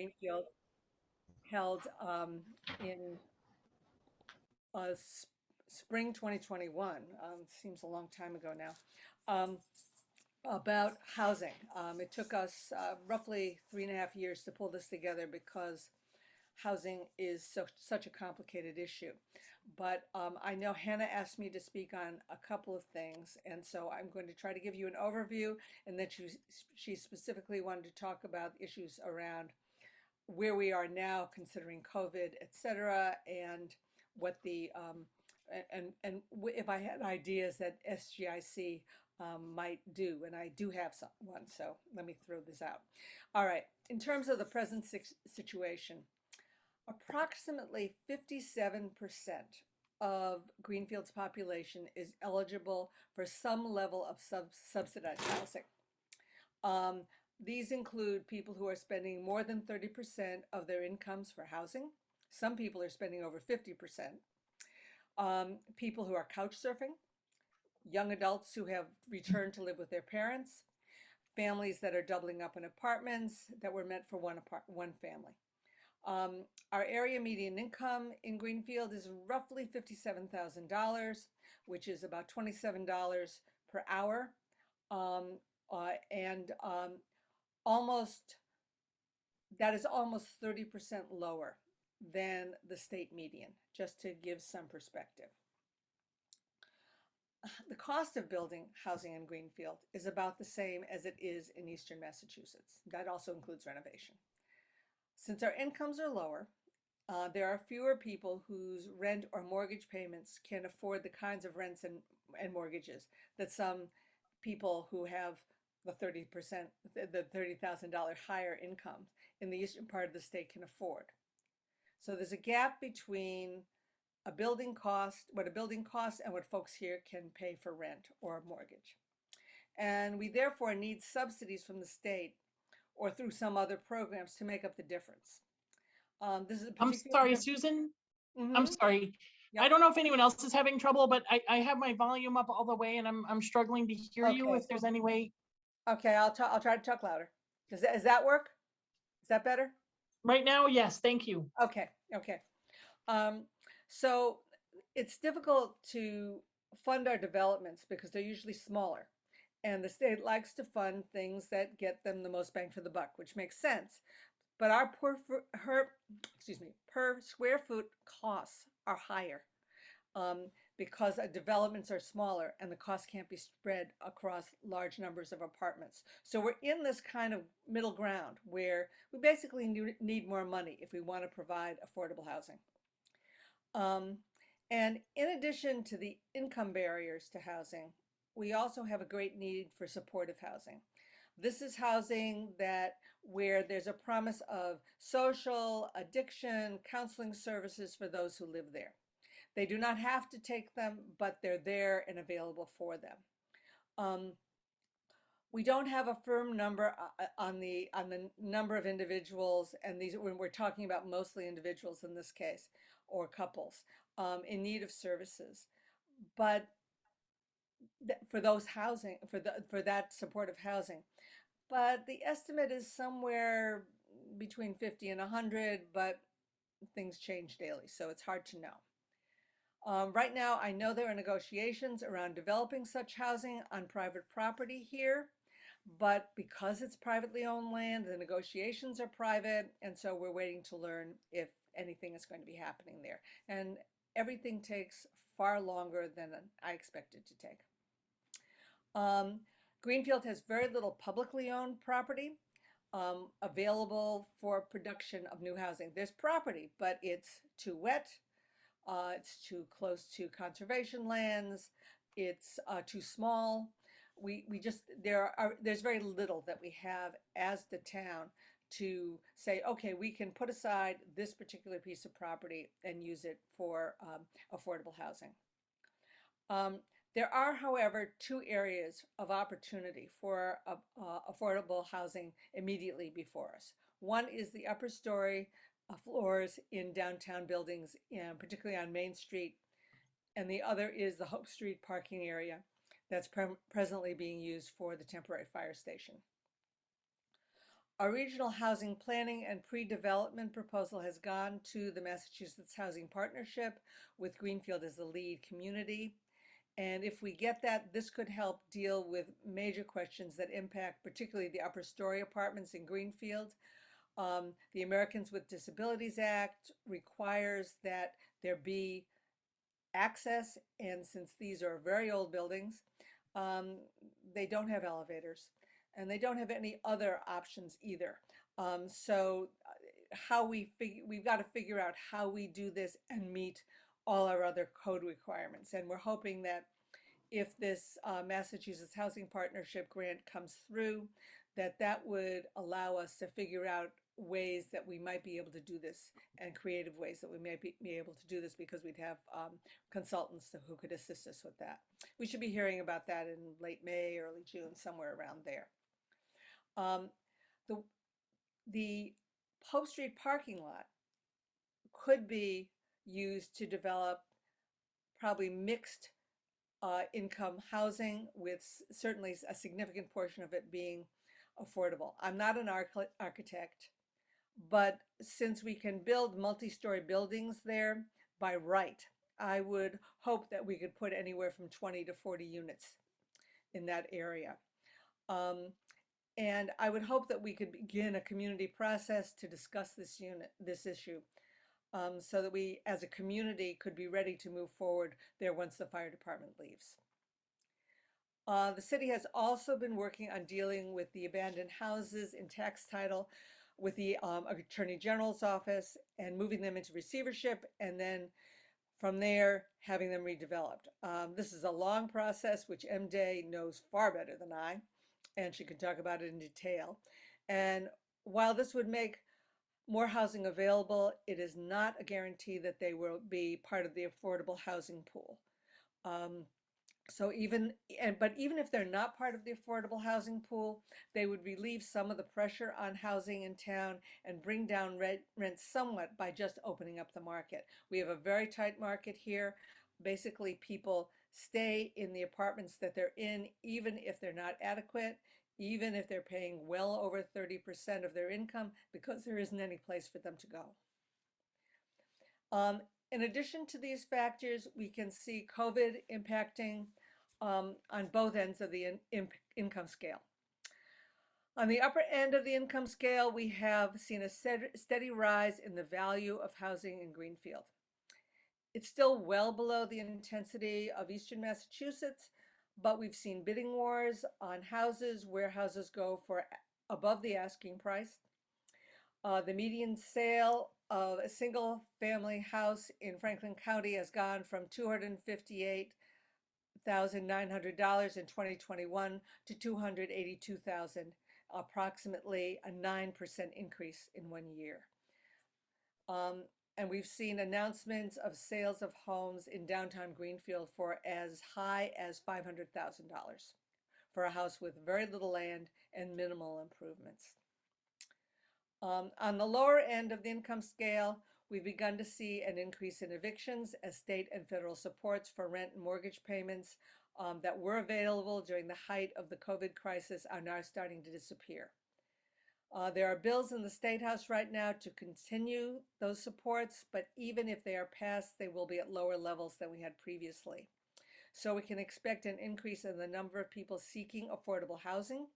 Greenfield held in uh, spring 2021, seems a long time ago now, um, about housing. It took us roughly 3.5 years to pull this together because housing is such a complicated issue. But I know Hannah asked me to speak on a couple of things, and so I'm going to try to give you an overview, and then she specifically wanted to talk about issues around where we are now considering COVID, et cetera, and what the if I had ideas that SGIC might do, and I do have one, so let me throw this out. All right, in terms of the present situation, approximately 57% of Greenfield's population is eligible for some level of subsidized housing. These include people who are spending more than 30% of their incomes for housing. Some people are spending over 50%. People who are couch surfing, young adults who have returned to live with their parents, families that are doubling up in apartments that were meant for one family. Our area median income in Greenfield is roughly $57,000, which is about $27 per hour. And that is almost 30% lower than the state median, just to give some perspective. The cost of building housing in Greenfield is about the same as it is in Eastern Massachusetts. That also includes renovation. Since our incomes are lower, there are fewer people whose rent or mortgage payments can afford the kinds of rents and mortgages that some people who have the 30%, the $30,000 higher income in the eastern part of the state can afford. So there's a gap between what a building costs and what folks here can pay for rent or mortgage. And we therefore need subsidies from the state or through some other programs to make up the difference. This is a I'm sorry, Susan. I'm sorry. Yep. I don't know if anyone else is having trouble, but I have my volume up all the way and I'm struggling to hear you. If there's any way. Okay, I'll try to talk louder. Does that work? Is that better? Right now, yes, thank you. Okay. So it's difficult to fund our developments because they're usually smaller. And the state likes to fund things that get them the most bang for the buck, which makes sense. But our per square foot costs are higher because developments are smaller and the cost can't be spread across large numbers of apartments. So we're in this kind of middle ground where we basically need more money if we want to provide affordable housing. And in addition to the income barriers to housing, we also have a great need for supportive housing. This is housing where there's a promise of social, addiction, counseling services for those who live there. They do not have to take them, but they're there and available for them. We don't have a firm number on the number of individuals, and we're talking about mostly individuals in this case, or couples in need of services. But for that supportive housing. But the estimate is somewhere between 50 and 100, but things change daily, so it's hard to know. Right now, I know there are negotiations around developing such housing on private property here, but because it's privately owned land, the negotiations are private, and so we're waiting to learn if anything is going to be happening there. And everything takes far longer than I expected to take. Greenfield has very little publicly owned property available for production of new housing. There's property, but it's too wet. It's too close to conservation lands. It's too small. There's very little that we have as the town to say, okay, we can put aside this particular piece of property and use it for affordable housing. There are, however, two areas of opportunity for affordable housing immediately before us. One is the upper story floors in downtown buildings, particularly on Main Street, and the other is the Hope Street parking area that's presently being used for the temporary fire station. Our regional housing planning and pre-development proposal has gone to the Massachusetts Housing Partnership with Greenfield as the lead community. And if we get that, this could help deal with major questions that impact particularly the upper story apartments in Greenfield. The Americans with Disabilities Act requires that there be access, and since these are very old buildings, um, they don't have elevators, and they don't have any other options either. So we've got to figure out how we do this and meet all our other code requirements. And we're hoping that if this Massachusetts Housing Partnership grant comes through, that would allow us to figure out ways that we might be able to do this, and creative ways that we may be able to do this, because we'd have consultants who could assist us with that. We should be hearing about that in late May, early June, somewhere around there. The, the Pope Street parking lot could be used to develop probably mixed income housing, with certainly a significant portion of it being affordable. I'm not an architect, but since we can build multi-story buildings there by right, I would hope that we could put anywhere from 20 to 40 units in that area. And I would hope that we could begin a community process to discuss this issue, so that we as a community could be ready to move forward there once the fire department leaves. The city has also been working on dealing with the abandoned houses in tax title with the Attorney General's office, and moving them into receivership, and then from there having them redeveloped. This is a long process, which MJ knows far better than I, and she can talk about it in detail. And while this would make more housing available, it is not a guarantee that they will be part of the affordable housing pool. Even if they're not part of the affordable housing pool, they would relieve some of the pressure on housing in town and bring down rents somewhat by just opening up the market. We have a very tight market here. Basically, people stay in the apartments that they're in, even if they're not adequate, even if they're paying well over 30% of their income, because there isn't any place for them to go. In addition to these factors, we can see COVID impacting on both ends of the income scale. On the upper end of the income scale, we have seen a steady rise in the value of housing in Greenfield. It's still well below the intensity of Eastern Massachusetts, but we've seen bidding wars on houses where houses go for above the asking price. The median sale of a single family house in Franklin County has gone from $258,900 in 2021 to $282,000, approximately a 9% increase in 1 year. And we've seen announcements of sales of homes in downtown Greenfield for as high as $500,000 for a house with very little land and minimal improvements. On the lower end of the income scale, we've begun to see an increase in evictions as state and federal supports for rent and mortgage payments that were available during the height of the COVID crisis are now starting to disappear. There are bills in the State House right now to continue those supports, but even if they are passed, they will be at lower levels than we had previously. So we can expect an increase in the number of people seeking affordable housing,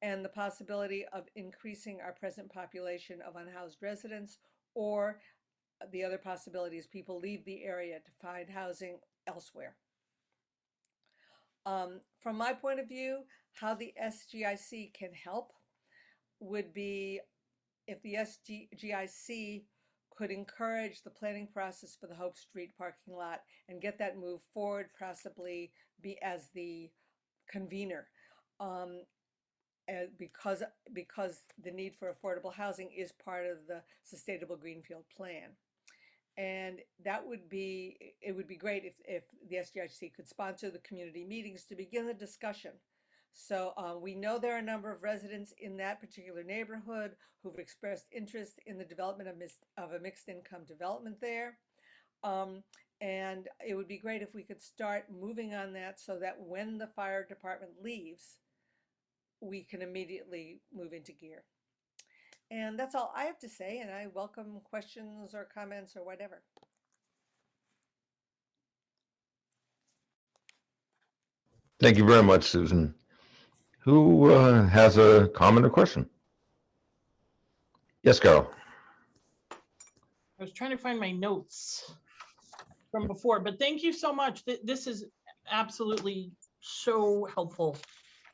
and the possibility of increasing our present population of unhoused residents, or the other possibility is people leave the area to find housing elsewhere. From my point of view, how the SGIC can help would be if the SGIC could encourage the planning process for the Hope Street parking lot and get that moved forward, possibly be as the convener. Because the need for affordable housing is part of the Sustainable Greenfield Plan. And it would be great if the SGIC could sponsor the community meetings to begin the discussion. So we know there are a number of residents in that particular neighborhood who've expressed interest in the development of a mixed income development there. And it would be great if we could start moving on that, so that when the fire department leaves, we can immediately move into gear. And that's all I have to say, and I welcome questions or comments or whatever. Thank you very much, Susan. Who has a comment or question? Yes, Carol. I was trying to find my notes from before, but thank you so much. This is absolutely so helpful.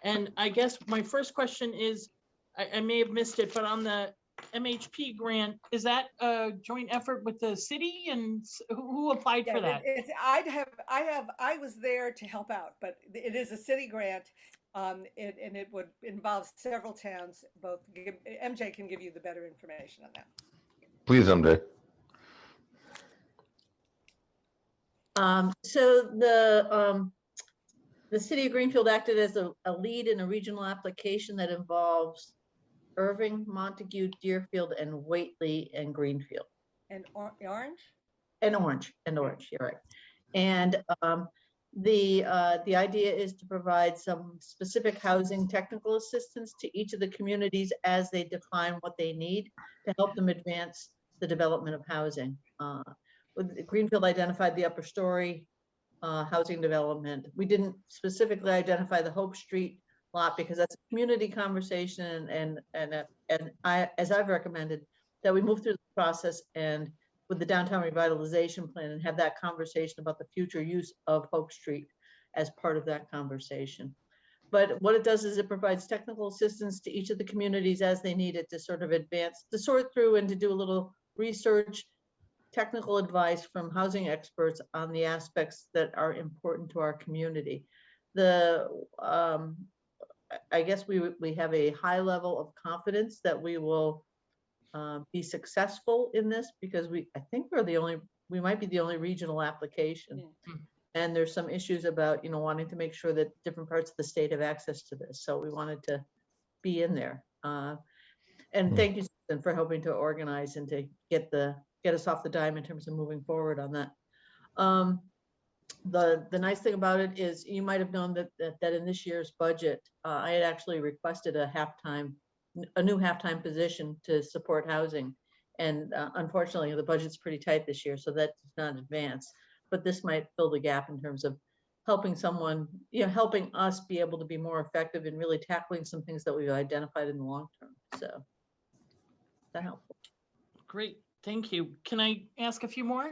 And I guess my first question is, I may have missed it, but on the MHP grant, is that a joint effort with the city, and who applied for that? I was there to help out, but it is a city grant. And it would involve several towns. MJ can give you the better information on that. Please, MJ. So the city of Greenfield acted as a lead in a regional application that involves Irving, Montague, Deerfield, and Whately and Greenfield. And Orange? And Orange, you're right. And the idea is to provide some specific housing technical assistance to each of the communities as they define what they need to help them advance the development of housing. Greenfield identified the upper story housing development. We didn't specifically identify the Hope Street lot because that's a community conversation, and I, as I've recommended, that we move through the process and with the downtown revitalization plan and have that conversation about the future use of Hope Street as part of that conversation. But what it does is it provides technical assistance to each of the communities as they need it to sort of advance, to sort through and to do a little research, technical advice from housing experts on the aspects that are important to our community. I guess we have a high level of confidence that we will be successful in this because I think we might be the only regional application. Yeah. And there's some issues about, wanting to make sure that different parts of the state have access to this. So we wanted to be in there. And thank you, Susan, for helping to organize and to get us off the dime in terms of moving forward on that. The nice thing about it is you might have known that in this year's budget, I had actually requested a new half-time position to support housing. And unfortunately, the budget's pretty tight this year, so that does not advance. But this might fill the gap in terms of helping someone, helping us be able to be more effective in really tackling some things that we've identified in the long term. So is that helpful? Great, thank you. Can I ask a few more?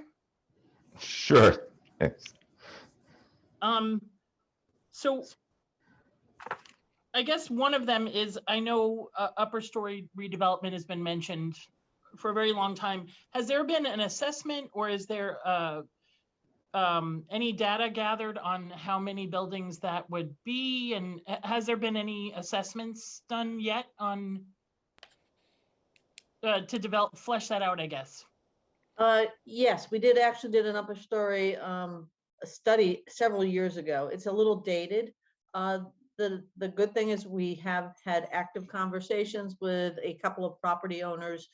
Sure. Thanks. So I guess one of them is, I know upper story redevelopment has been mentioned for a very long time. Has there been an assessment, or is there any data gathered on how many buildings that would be? And has there been any assessments done yet on to flesh that out, I guess? Yes, we did an upper story study several years ago. It's a little dated. The good thing is we have had active conversations with a couple of property owners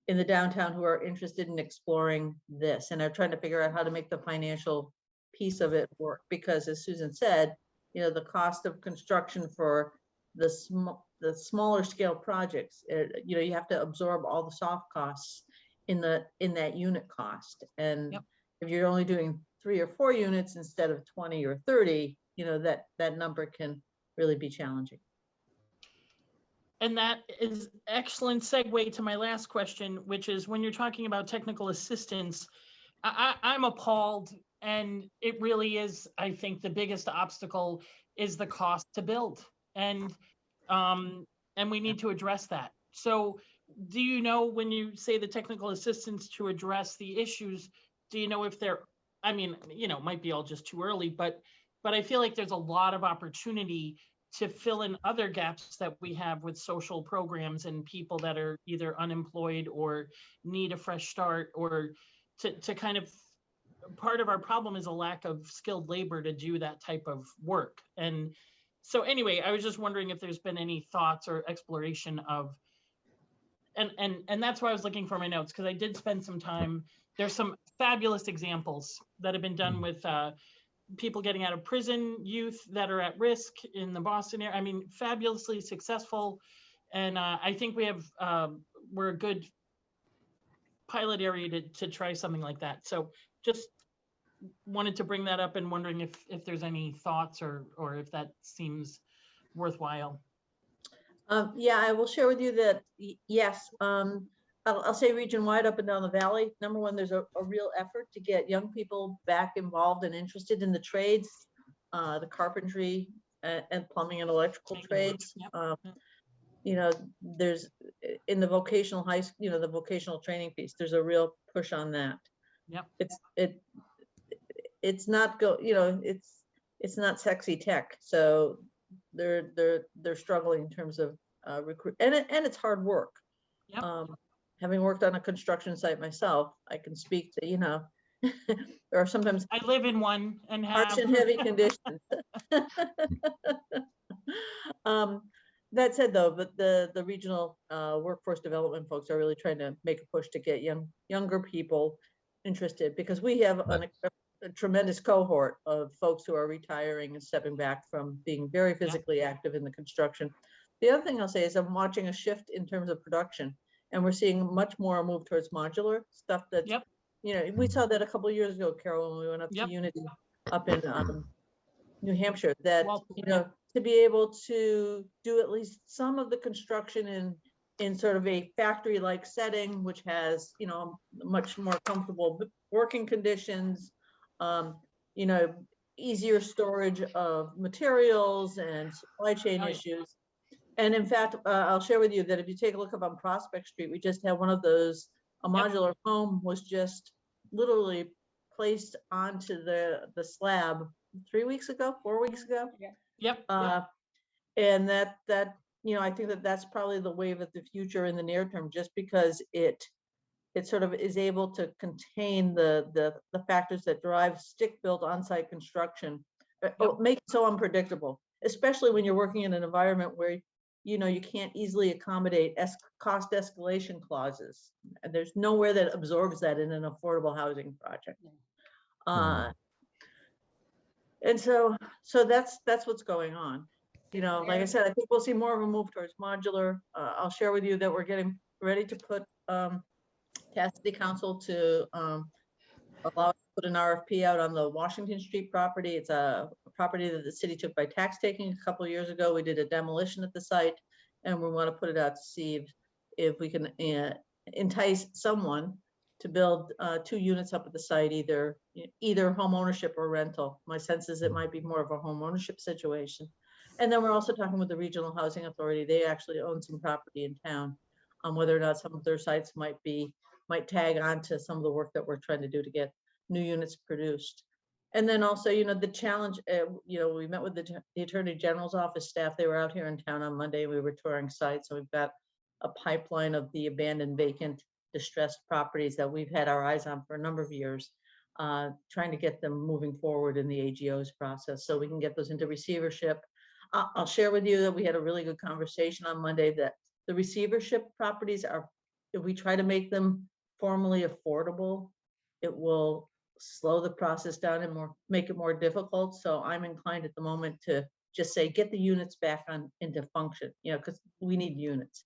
in the downtown who are interested in exploring this and are trying to figure out how to make the financial piece of it work. Because as Susan said, the cost of construction for the smaller scale projects, you have to absorb all the soft costs in that unit cost. And yep. If you're only doing 3 or 4 units instead of 20 or 30, that number can really be challenging. And that is excellent segue to my last question, which is when you're talking about technical assistance, I'm appalled, and it really is, I think the biggest obstacle is the cost to build. And we need to address that. So do you know, when you say the technical assistance to address the issues, do you know if they're, it might be all just too early, but I feel like there's a lot of opportunity to fill in other gaps that we have with social programs and people that are either unemployed or need a fresh start, or to kind of, part of our problem is a lack of skilled labor to do that type of work. And so anyway, I was just wondering if there's been any thoughts or exploration of, and that's why I was looking for my notes, because I did spend some time. There's some fabulous examples that have been done with people getting out of prison, youth that are at risk in the Boston area. Fabulously successful. And I think we have we're a good pilot area to try something like that. So just wanted to bring that up and wondering if there's any thoughts or if that seems worthwhile. Yeah, I will share with you that, yes, I'll say region-wide up and down the valley. Number one, there's a real effort to get young people back involved and interested in the trades, the carpentry and plumbing and electrical trades. Yep. You know, there's in the vocational the vocational training piece, there's a real push on that. Yep. It's not it's not sexy tech. So they're struggling in terms of recruit, and it's hard work. Yep. Having worked on a construction site myself, I can speak to, there are sometimes I live in one and have harsh and heavy conditions. That said, though, but the regional workforce development folks are really trying to make a push to get younger people interested, because we have a tremendous cohort of folks who are retiring and stepping back from being very physically active in the construction. The other thing I'll say is I'm watching a shift in terms of production, and we're seeing much more move towards modular stuff that's, we saw that a couple of years ago, Carol, when we went up to Unity up in New Hampshire, that, to be able to do at least some of the construction in sort of a factory-like setting, which has, much more comfortable working conditions, easier storage of materials and supply chain issues. And in fact, I'll share with you that if you take a look up on Prospect Street, we just had one of those, a modular home was just literally placed onto the slab 4 weeks ago. Yep. And that I think that's probably the wave of the future in the near term, just because it sort of is able to contain the factors that drive stick-built on-site construction, make it so unpredictable, especially when you're working in an environment where you can't easily accommodate cost escalation clauses. And there's nowhere that absorbs that in an affordable housing project. And so that's what's going on. Like I said, I think we'll see more of a move towards modular. I'll share with you that we're getting ready to put task the council to allow us to put an RFP out on the Washington Street property. It's a property that the city took by tax taking a couple of years ago. We did a demolition at the site, and we want to put it out to see if we can entice someone to build 2 units up at the site, either home ownership or rental. My sense is it might be more of a home ownership situation. And then we're also talking with the Regional Housing Authority. They actually own some property in town, on whether or not some of their sites might tag on to some of the work that we're trying to do to get new units produced. And then also, the challenge, we met with the Attorney General's office staff. They were out here in town on Monday. We were touring sites. So we've got a pipeline of the abandoned, vacant, distressed properties that we've had our eyes on for a number of years, trying to get them moving forward in the AGO's process so we can get those into receivership. I'll share with you that we had a really good conversation on Monday that the receivership properties are, if we try to make them formally affordable, it will slow the process down and make it more difficult. So I'm inclined at the moment to just say, get the units back into function, because we need units.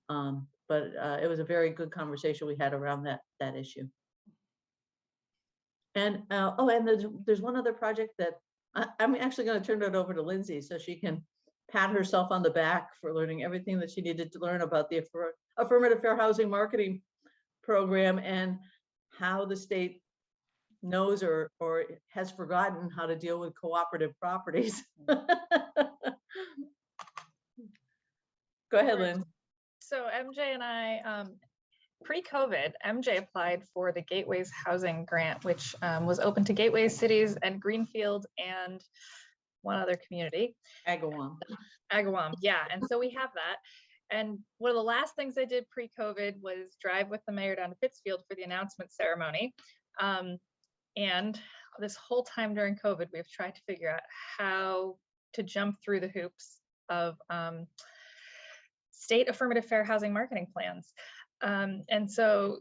But it was a very good conversation we had around that issue. And and there's one other project that I'm actually going to turn it over to Lindsay so she can pat herself on the back for learning everything that she needed to learn about the affirmative fair housing marketing program and how the state knows or has forgotten how to deal with cooperative properties. Go ahead, Lynn. So MJ and I, pre-COVID, MJ applied for the Gateways Housing Grant, which was open to Gateways cities and Greenfield and one other community. Agawam. Yeah, and so we have that. And one of the last things I did pre-COVID was drive with the mayor down to Pittsfield for the announcement ceremony. And this whole time during COVID, we've tried to figure out how to jump through the hoops of state affirmative fair housing marketing plans. And so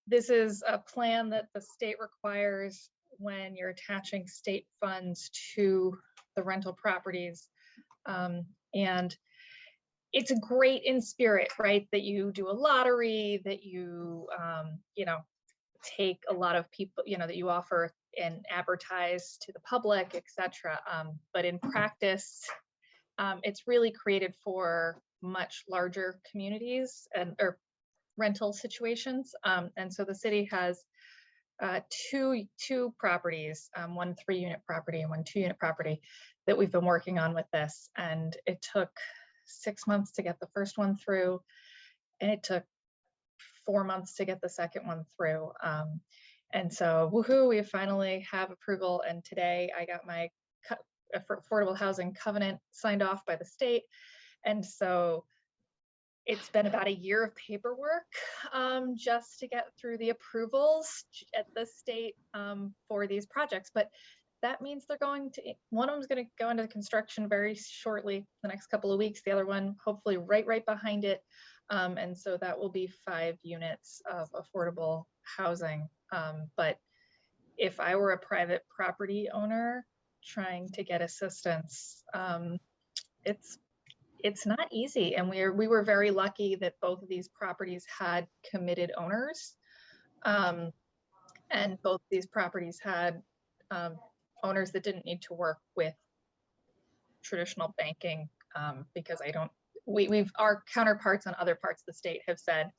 this is a plan that the state requires when you're attaching state funds to the rental properties. And it's great in spirit, right? That you do a lottery, that you, you know, take a lot of people, you know, that you offer and advertise to the public, etc. But in practice, it's really created for much larger communities and or rental situations. And so the city has two properties, one 3-unit property and one 2-unit property that we've been working on with this. And it took 6 months to get the first one through, and it took 4 months to get the second one through. And so, woohoo, we finally have approval. And today I got my affordable housing covenant signed off by the state. And so it's been about a year of paperwork just to get through the approvals at the state for these projects. But that means they're going to, one of them is going to go into construction very shortly, the next couple of weeks, the other one hopefully right behind it. And so that will be 5 units of affordable housing. But if I were a private property owner trying to get assistance, it's not easy. And we were very lucky that both of these properties had committed owners. And both these properties had owners that didn't need to work with traditional banking because our counterparts on other parts of the state have said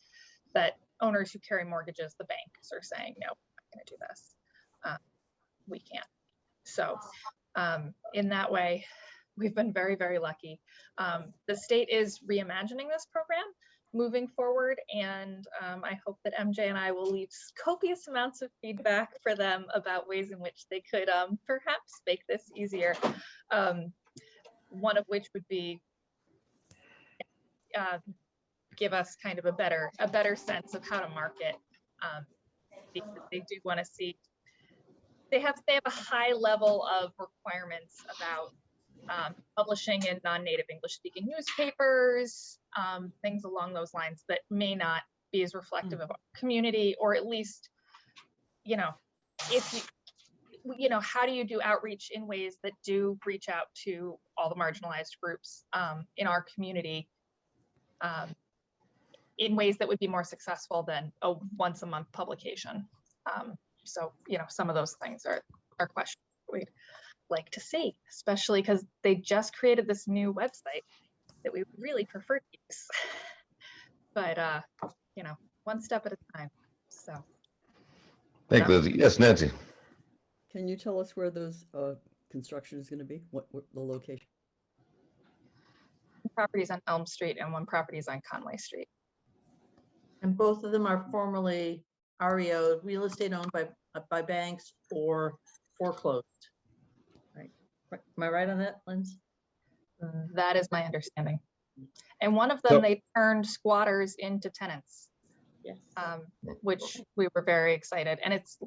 that owners who carry mortgages, the banks are saying, no, I'm not gonna do this. We can't. So in that way, we've been very lucky. The state is reimagining this program moving forward, and I hope that MJ and I will leave copious amounts of feedback for them about ways in which they could perhaps make this easier. One of which would be give us kind of a better sense of how to market, because they do want to see, they have a high level of requirements about publishing in non-native English speaking newspapers, things along those lines that may not be as reflective of our community, or at least, you know, if you know, how do you do outreach in ways that do reach out to all the marginalized groups in our community in ways that would be more successful than a once a month publication. So, you know, some of those things are questions we'd like to see, especially because they just created this new website that we really prefer to use. But, you know, one step at a time, so. Thank you, Lizzie. Yes, Nancy. Can you tell us where those construction is going to be? What the location? Properties on Elm Street and one property is on Conway Street. And both of them are formerly REO, real estate owned by banks or foreclosed. Right. Am I right on that, Linz? That is my understanding. And one of them, So, they turned squatters into tenants, Yes. which we were very excited. And it's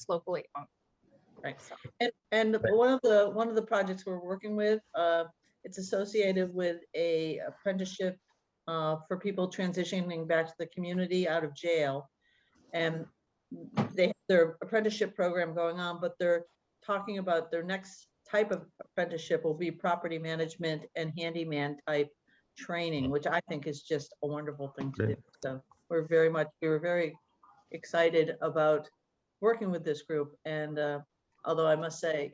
locally owned. Right. And one of the projects we're working with, it's associated with a apprenticeship for people transitioning back to the community out of jail. And they have their apprenticeship program going on, but they're talking about their next type of apprenticeship will be property management and handyman type training, which I think is just a wonderful thing to do. So we were very excited about working with this group. And although I must say,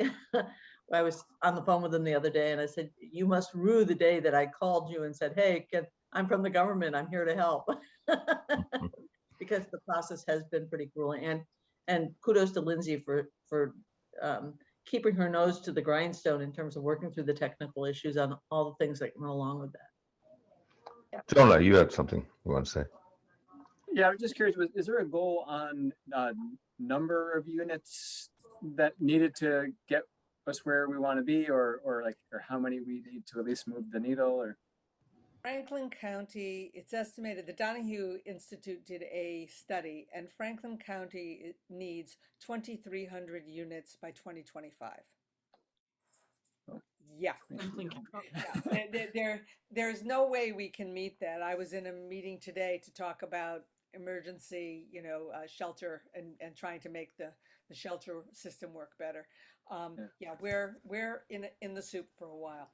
I was on the phone with them the other day and I said, you must rue the day that I called you and said, hey, I'm from the government, I'm here to help. Because the process has been pretty grueling. And kudos to Lindsay for keeping her nose to the grindstone in terms of working through the technical issues on all the things that went along with that. Jonah, you had something you want to say? Yeah, I'm just curious, is there a goal on number of units that needed to get us where we want to be, or how many we need to at least move the needle? Or Franklin County, it's estimated, the Donahue Institute did a study, and Franklin County needs 2,300 units by 2025. Yeah. There's no way we can meet that. I was in a meeting today to talk about emergency, shelter and trying to make the shelter system work better. We're in the soup for a while.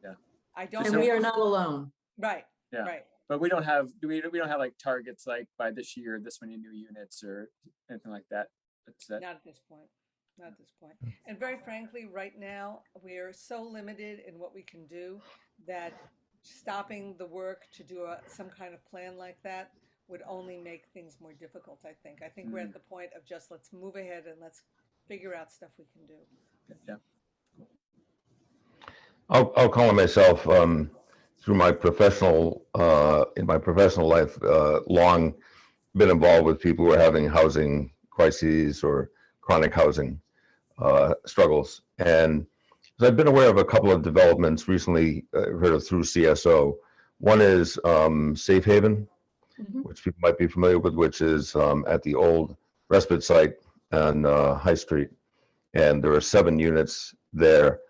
Yeah. And we are not alone. Right, Yeah. right. But we don't have, we don't have like targets like by this year, this many new units or anything like that. That's that. Not at this point. Not at this point. And very frankly, right now, we're so limited in what we can do that stopping the work to do some kind of plan like that would only make things more difficult, I think. I think we're at the point of just let's move ahead and let's figure out stuff we can do. Yeah. I'll call on myself through my professional in my professional life, long been involved with people who are having housing crises or chronic housing struggles, and so I've been aware of a couple of developments recently. Heard of through CSO. One is Safe Haven, Mhm. which people might be familiar with, which is at the old respite site on High Street, and there are 7 units there.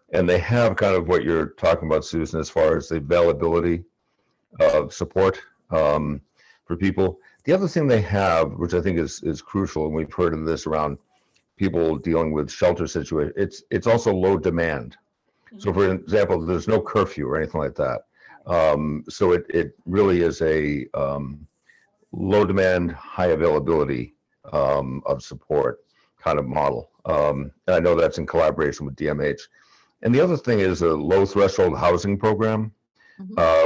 And they have kind of what you're talking about, Susan, as far as the availability of support for people. The other thing they have, which I think is crucial, and we've heard of this around people dealing with shelter situations, it's also low demand. So for example, there's no curfew or anything like that. So it really is a low demand, high availability of support kind of model. And I know that's in collaboration with DMH. And the other thing is a low threshold housing program,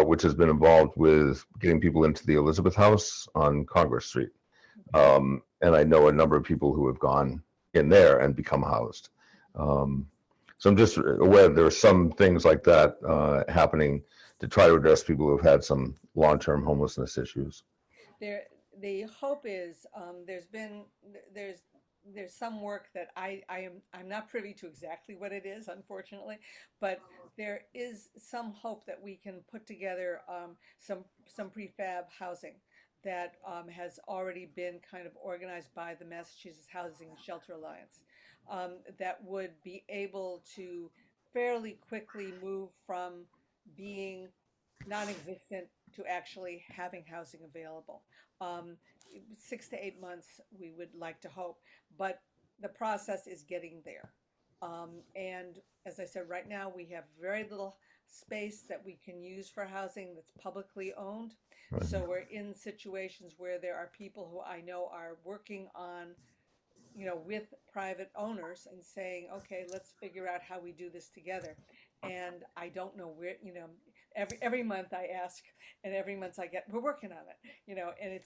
which has been involved with getting people into the Elizabeth House on Congress Street. And I know a number of people who have gone in there and become housed. So I'm just aware there are some things like that happening to try to address people who have had some long-term homelessness issues. The hope is there's there's some work that I'm not privy to exactly what it is, unfortunately, but there is some hope that we can put together some prefab housing that has already been kind of organized by the Massachusetts Housing and Shelter Alliance, that would be able to fairly quickly move from being non-existent to actually having housing available. Um, 6 to 8 months, we would like to hope, but the process is getting there. And as I said, right now we have very little space that we can use for housing that's publicly owned. So we're in situations where there are people who I know are working on, with private owners and saying, okay, let's figure out how we do this together. And I don't know where, every month I ask, and every month I get, we're working on it, and it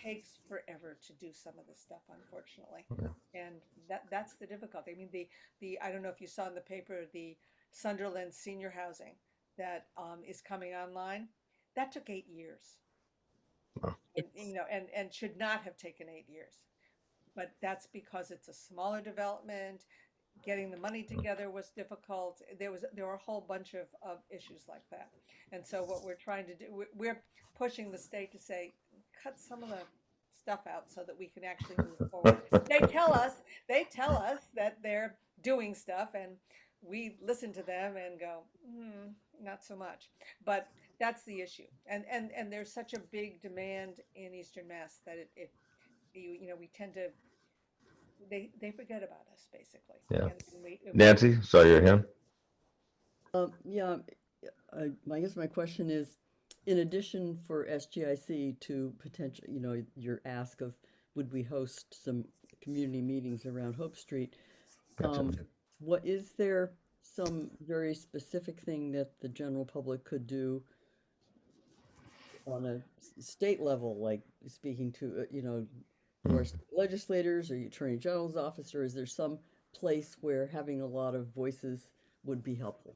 takes forever to do some of this stuff, unfortunately. And that's the difficulty. I mean, the I don't know if you saw in the paper, the Sunderland senior housing that is coming online, that took 8 years. And should not have taken 8 years. But that's because it's a smaller development. Getting the money together was difficult. There were a whole bunch of issues like that. And so what we're trying to do, we're pushing the state to say, cut some of the stuff out so that we can actually move forward. They tell us that they're doing stuff, and we listen to them and go, not so much. But that's the issue. And there's such a big demand in Eastern Mass that we tend to, they forget about us, basically. Yeah. And Nancy, saw your hand. Yeah, I guess my question is, in addition for SGIC to potential, your ask of would we host some community meetings around Hope Street, what is there some very specific thing that the general public could do on a state level, like speaking to, your legislators or your attorney general's office, or is there some place where having a lot of voices would be helpful?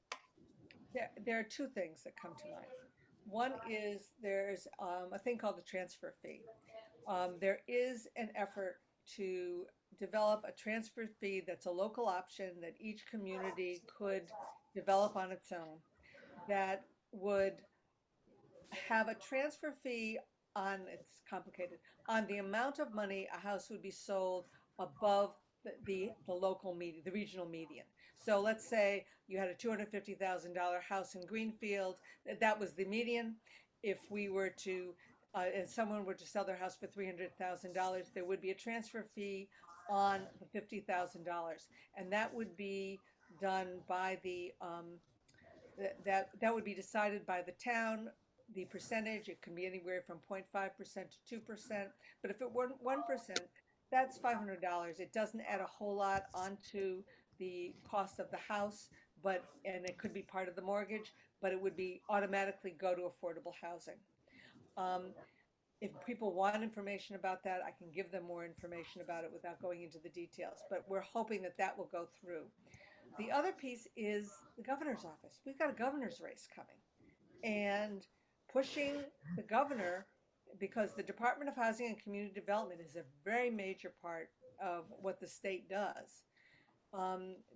there are two things that come to mind. One is there's a thing called the transfer fee. There is an effort to develop a transfer fee that's a local option that each community could develop on its own, that would have a transfer fee on, it's complicated, on the amount of money a house would be sold above the local median, the regional median. So let's say you had a $250,000 house in Greenfield, that was the median. If we were to, and someone were to sell their house for $300,000, there would be a transfer fee on the $50,000, and that would be done by the that would be decided by the town. The percentage, it can be anywhere from 0.5% to 2%. But if it were 1%, that's $500. It doesn't add a whole lot onto the cost of the house, and it could be part of the mortgage, but it would be automatically go to affordable housing. If people want information about that, I can give them more information about it without going into the details, but we're hoping that that will go through. The other piece is the governor's office. We've got a governor's race coming, and pushing the governor, because the Department of Housing and Community Development is a very major part of what the state does.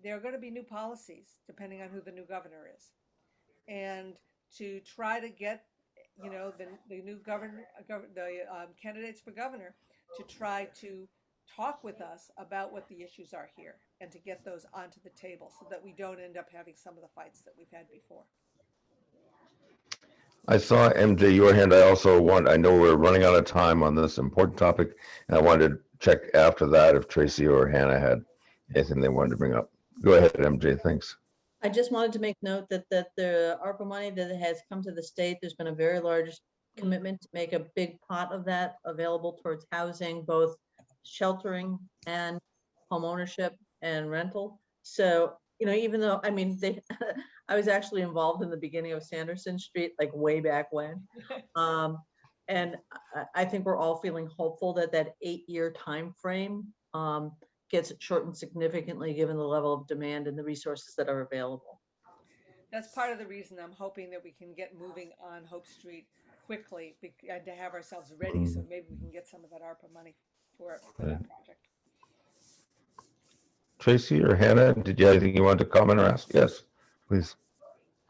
There are going to be new policies depending on who the new governor is, and to try to get the new candidates for governor to try to talk with us about what the issues are here and to get those onto the table so that we don't end up having some of the fights that we've had before. I saw MJ your hand. I know we're running out of time on this important topic, and I wanted to check after that if Tracy or Hannah had anything they wanted to bring up. Go ahead, MJ. Thanks. I just wanted to make note that the ARPA money that has come to the state, there's been a very large commitment to make a big pot of that available towards housing, both sheltering and home ownership and rental. So, even though, I was actually involved in the beginning of Sanderson Street, like way back when. And I think we're all feeling hopeful that 8-year time frame gets shortened significantly given the level of demand and the resources that are available. That's part of the reason I'm hoping that we can get moving on Hope Street quickly and to have ourselves ready, so maybe we can get some of that ARPA money for that project. Tracy or Hannah, did you have anything you wanted to comment or ask? Yes, please.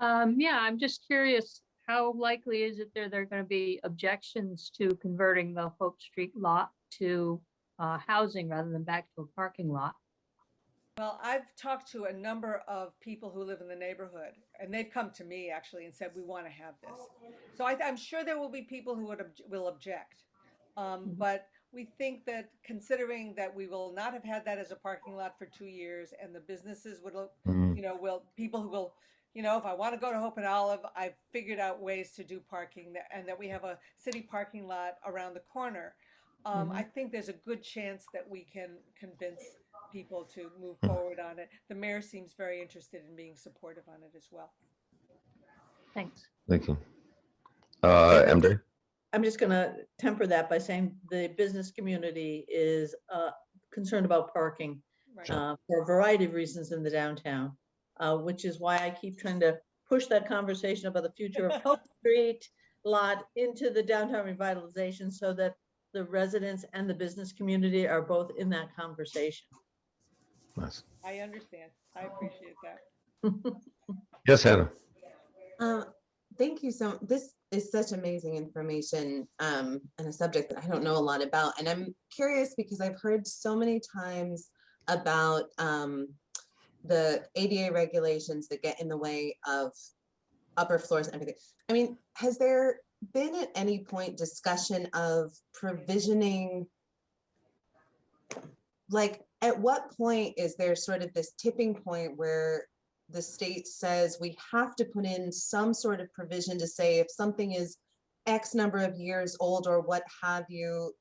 Yeah, I'm just curious, how likely is it there are going to be objections to converting the Hope Street lot to housing rather than back to a parking lot? Well, I've talked to a number of people who live in the neighborhood, and they've come to me actually and said, we want to have this. So I'm sure there will be people who will object. But we think that considering that we will not have had that as a parking lot for 2 years, and the businesses people who will, if I want to go to Hope and Olive, I've figured out ways to do parking and that we have a city parking lot around the corner. I think there's a good chance that we can convince people to move forward on it. The mayor seems very interested in being supportive on it as well. Thanks. Thank you. MJ? I'm just going to temper that by saying the business community is concerned about parking for a variety of reasons in the downtown, which is why I keep trying to push that conversation about the future of Hope Street lot into the downtown revitalization so that the residents and the business community are both in that conversation. Nice. I understand. I appreciate that. Yes, Hannah. Thank you. This is such amazing information and a subject that I don't know a lot about. And I'm curious because I've heard so many times about the ADA regulations that get in the way of upper floors and everything. Has there been at any point discussion of provisioning? Like, at what point is there sort of this tipping point where the state says we have to put in some sort of provision to say if something is X number of years old or what have you,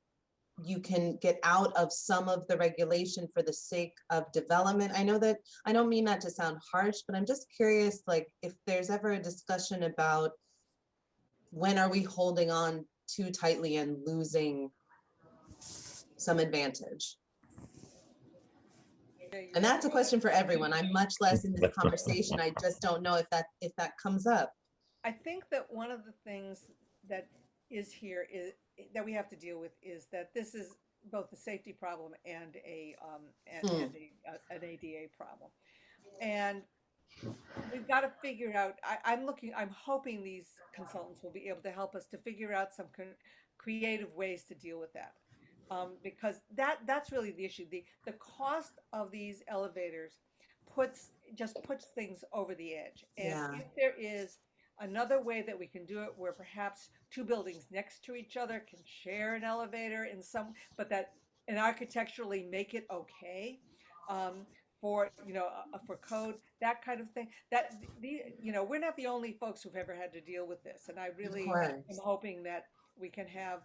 you can get out of some of the regulation for the sake of development? I know that I don't mean that to sound harsh, but I'm just curious, like, if there's ever a discussion about when are we holding on too tightly and losing some advantage? And that's a question for everyone. I'm much less in this conversation. I just don't know if that comes up. I think that one of the things that is here is that we have to deal with is that this is both a safety problem and an ADA problem. And we've got to figure out, I'm hoping these consultants will be able to help us to figure out some creative ways to deal with that. Because that's really the issue. The cost of these elevators puts things over the edge. And if there is another way that we can do it where perhaps 2 buildings next to each other can share an elevator but that and architecturally make it okay for, for code, that kind of thing. That we're not the only folks who've ever had to deal with this, and I really am course. hoping that we can have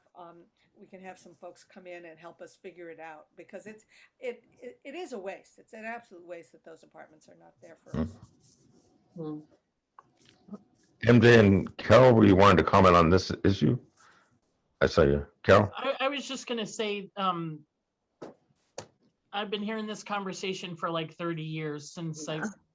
some folks come in and help us figure it out, because it is a waste. It's an absolute waste that those apartments are not there for us. Hmm. MJ and Carol, were you wanted to comment on this issue? I saw you, Carol. I was just gonna say, I've been hearing this conversation for like 30 years since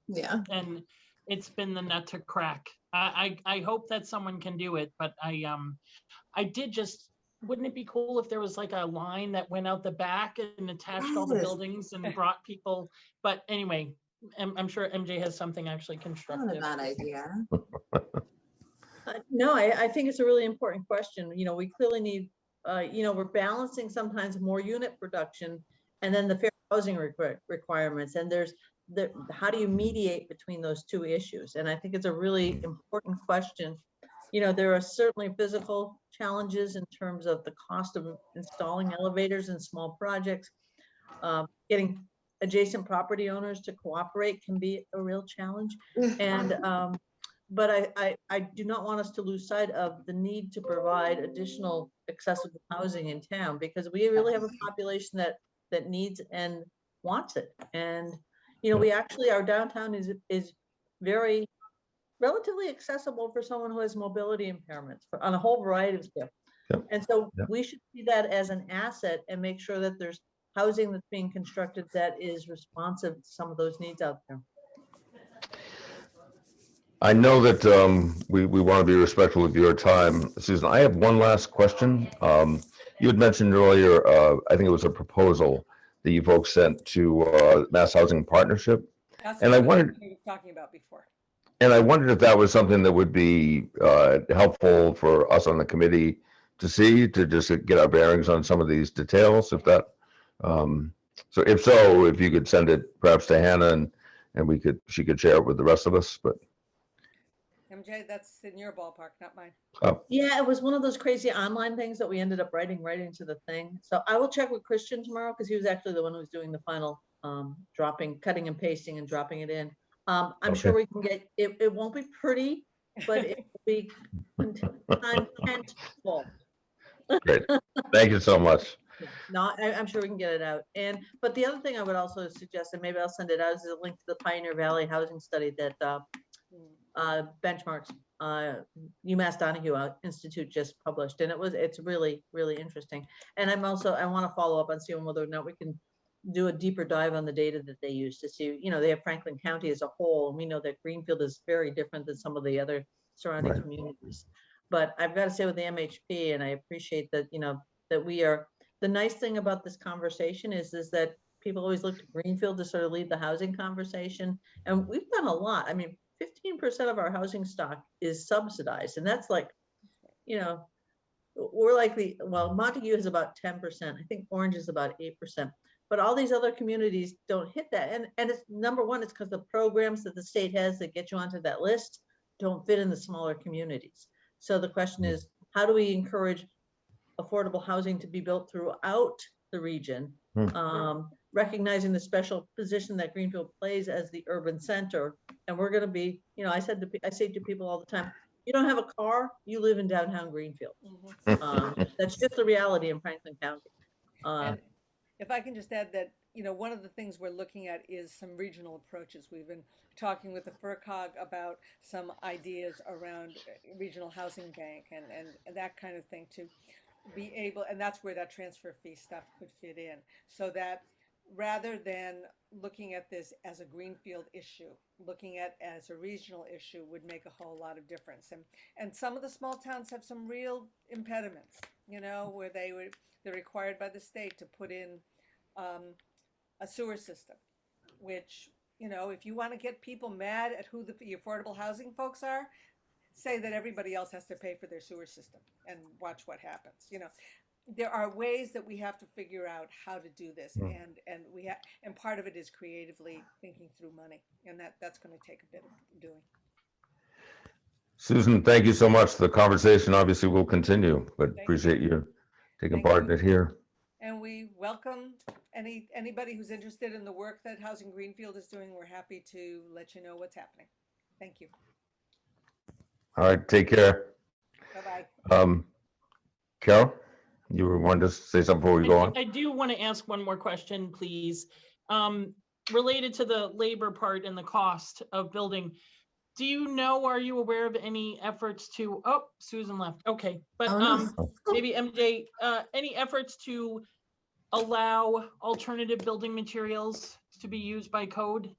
Yeah. and it's been the nut to crack. I hope that someone can do it, but I did just, wouldn't it be cool if there was like a line that went out the back and attached all the Yes. buildings and brought people? But anyway, I'm sure MJ has something actually Not a constructive. bad idea. No, I think it's a really important question. We clearly need, we're balancing sometimes more unit production and then the fair housing requirements. And how do you mediate between those two issues? And I think it's a really important question. There are certainly physical challenges in terms of the cost of installing elevators in small projects. Getting adjacent property owners to cooperate can be a real challenge. And but I do not want us to lose sight of the need to provide additional accessible housing in town, because we really have a population that needs and wants it. And we actually, our downtown is very relatively accessible for someone who has mobility impairments on a whole variety of stuff. Yep. And so Yep. we should see that as an asset and make sure that there's housing that's being constructed that is responsive to some of those needs out there. I know that we want to be respectful of your time. Susan, I have one last question. You had mentioned earlier, I think it was a proposal that you folks sent to Mass Housing Partnership. That's And what I wondered, we were talking about before. and I wondered if that was something that would be helpful for us on the committee to see, to just get our bearings on some of these details, if that, so if you could send it perhaps to Hannah and she could share it with the rest of us, but. MJ, that's in your ballpark, not mine. Yeah, it was one of those crazy online things that we ended up writing right into the thing. So I will check with Christian tomorrow, because he was actually the one who was doing the final cutting and pasting and dropping it in. I'm sure we can get it. It won't be pretty, but it will be contentful. Great. Thank you so much. Yeah, no, I'm sure we can get it out. But the other thing I would also suggest, and maybe I'll send it out, is a link to the Pioneer Valley housing study that benchmarks UMass Donahue Institute just published, and it's really, really interesting. And I want to follow up on seeing whether or not we can do a deeper dive on the data that they use to see, they have Franklin County as a whole, and we know that Greenfield is very different than some of the other surrounding communities. But I've got to say with the MHP, and I appreciate that, that we are, the nice thing about this conversation is that people always look to Greenfield to sort of lead the housing conversation. And we've done a lot. I mean, 15% of our housing stock is subsidized. And that's like, we're like Montague is about 10%. I think Orange is about 8%. But all these other communities don't hit that. And it's number one, it's because the programs that the state has that get you onto that list don't fit in the smaller communities. So the question is, how do we encourage affordable housing to be built throughout the region, recognizing the special position that Greenfield plays as the urban center? And we're going to be, I say to people all the time, you don't have a car, you live in downtown Greenfield. That's just the reality in Franklin County. And if I can just add that, one of the things we're looking at is some regional approaches. We've been talking with the FERCOG about some ideas around regional housing bank and that kind of thing to be able, and that's where that transfer fee stuff could fit in, so that rather than looking at this as a Greenfield issue, looking at it as a regional issue would make a whole lot of difference. And some of the small towns have some real impediments, where they're required by the state to put in a sewer system, which, if you want to get people mad at who the affordable housing folks are, say that everybody else has to pay for their sewer system and watch what happens. There are ways that we have to figure out how to do this, and part of it is creatively thinking through money, and that's going to take a bit of doing. Susan, thank you so much. The conversation obviously will continue, but appreciate you taking part in it here. And we welcome Anybody who's interested in the work that Housing Greenfield is doing, we're happy to let you know what's happening. Thank you. All right, take care. Bye-bye. Carol, you were wanting to say something before we go on? I do want to ask one more question, please. Related to the labor part and the cost of building, do you know, are you aware of any efforts to, oh, Susan left, okay. But Oh, no. maybe MJ, any efforts to allow alternative building materials to be used by code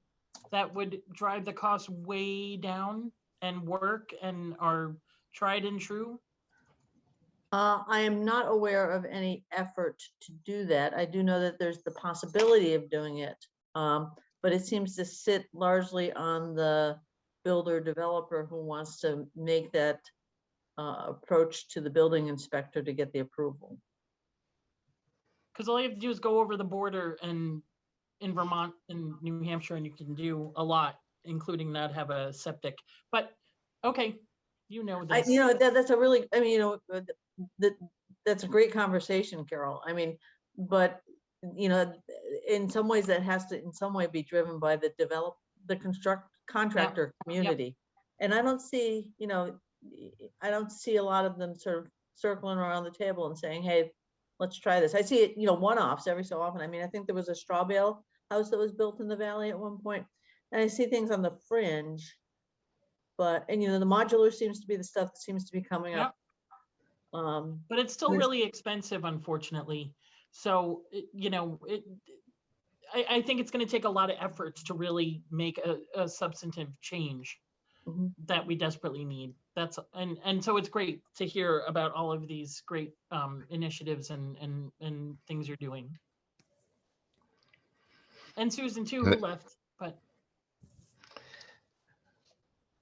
that would drive the cost way down and work and are tried and true? I am not aware of any effort to do that. I do know that there's the possibility of doing it. But it seems to sit largely on the builder developer who wants to make that approach to the building inspector to get the approval. Because all you have to do is go over the border and in Vermont and New Hampshire, and you can do a lot, including not have a septic. But okay, you know this. That's a really, I mean, that's a great conversation, Carol. I mean, but in some ways that has to in some way be driven by the contractor community. And I don't see, I don't see a lot of them sort of circling around the table and saying, hey, let's try this. I see it, one-offs every so often. I mean, I think there was a straw bale house that was built in the valley at one point, and I see things on the fringe, but, and the modular seems to be the stuff that seems to be coming up. But it's still really expensive, unfortunately. So, I think it's going to take a lot of efforts to really make a substantive change that we desperately need. That's and so it's great to hear about all of these great initiatives and things you're doing. And Susan too, who left, but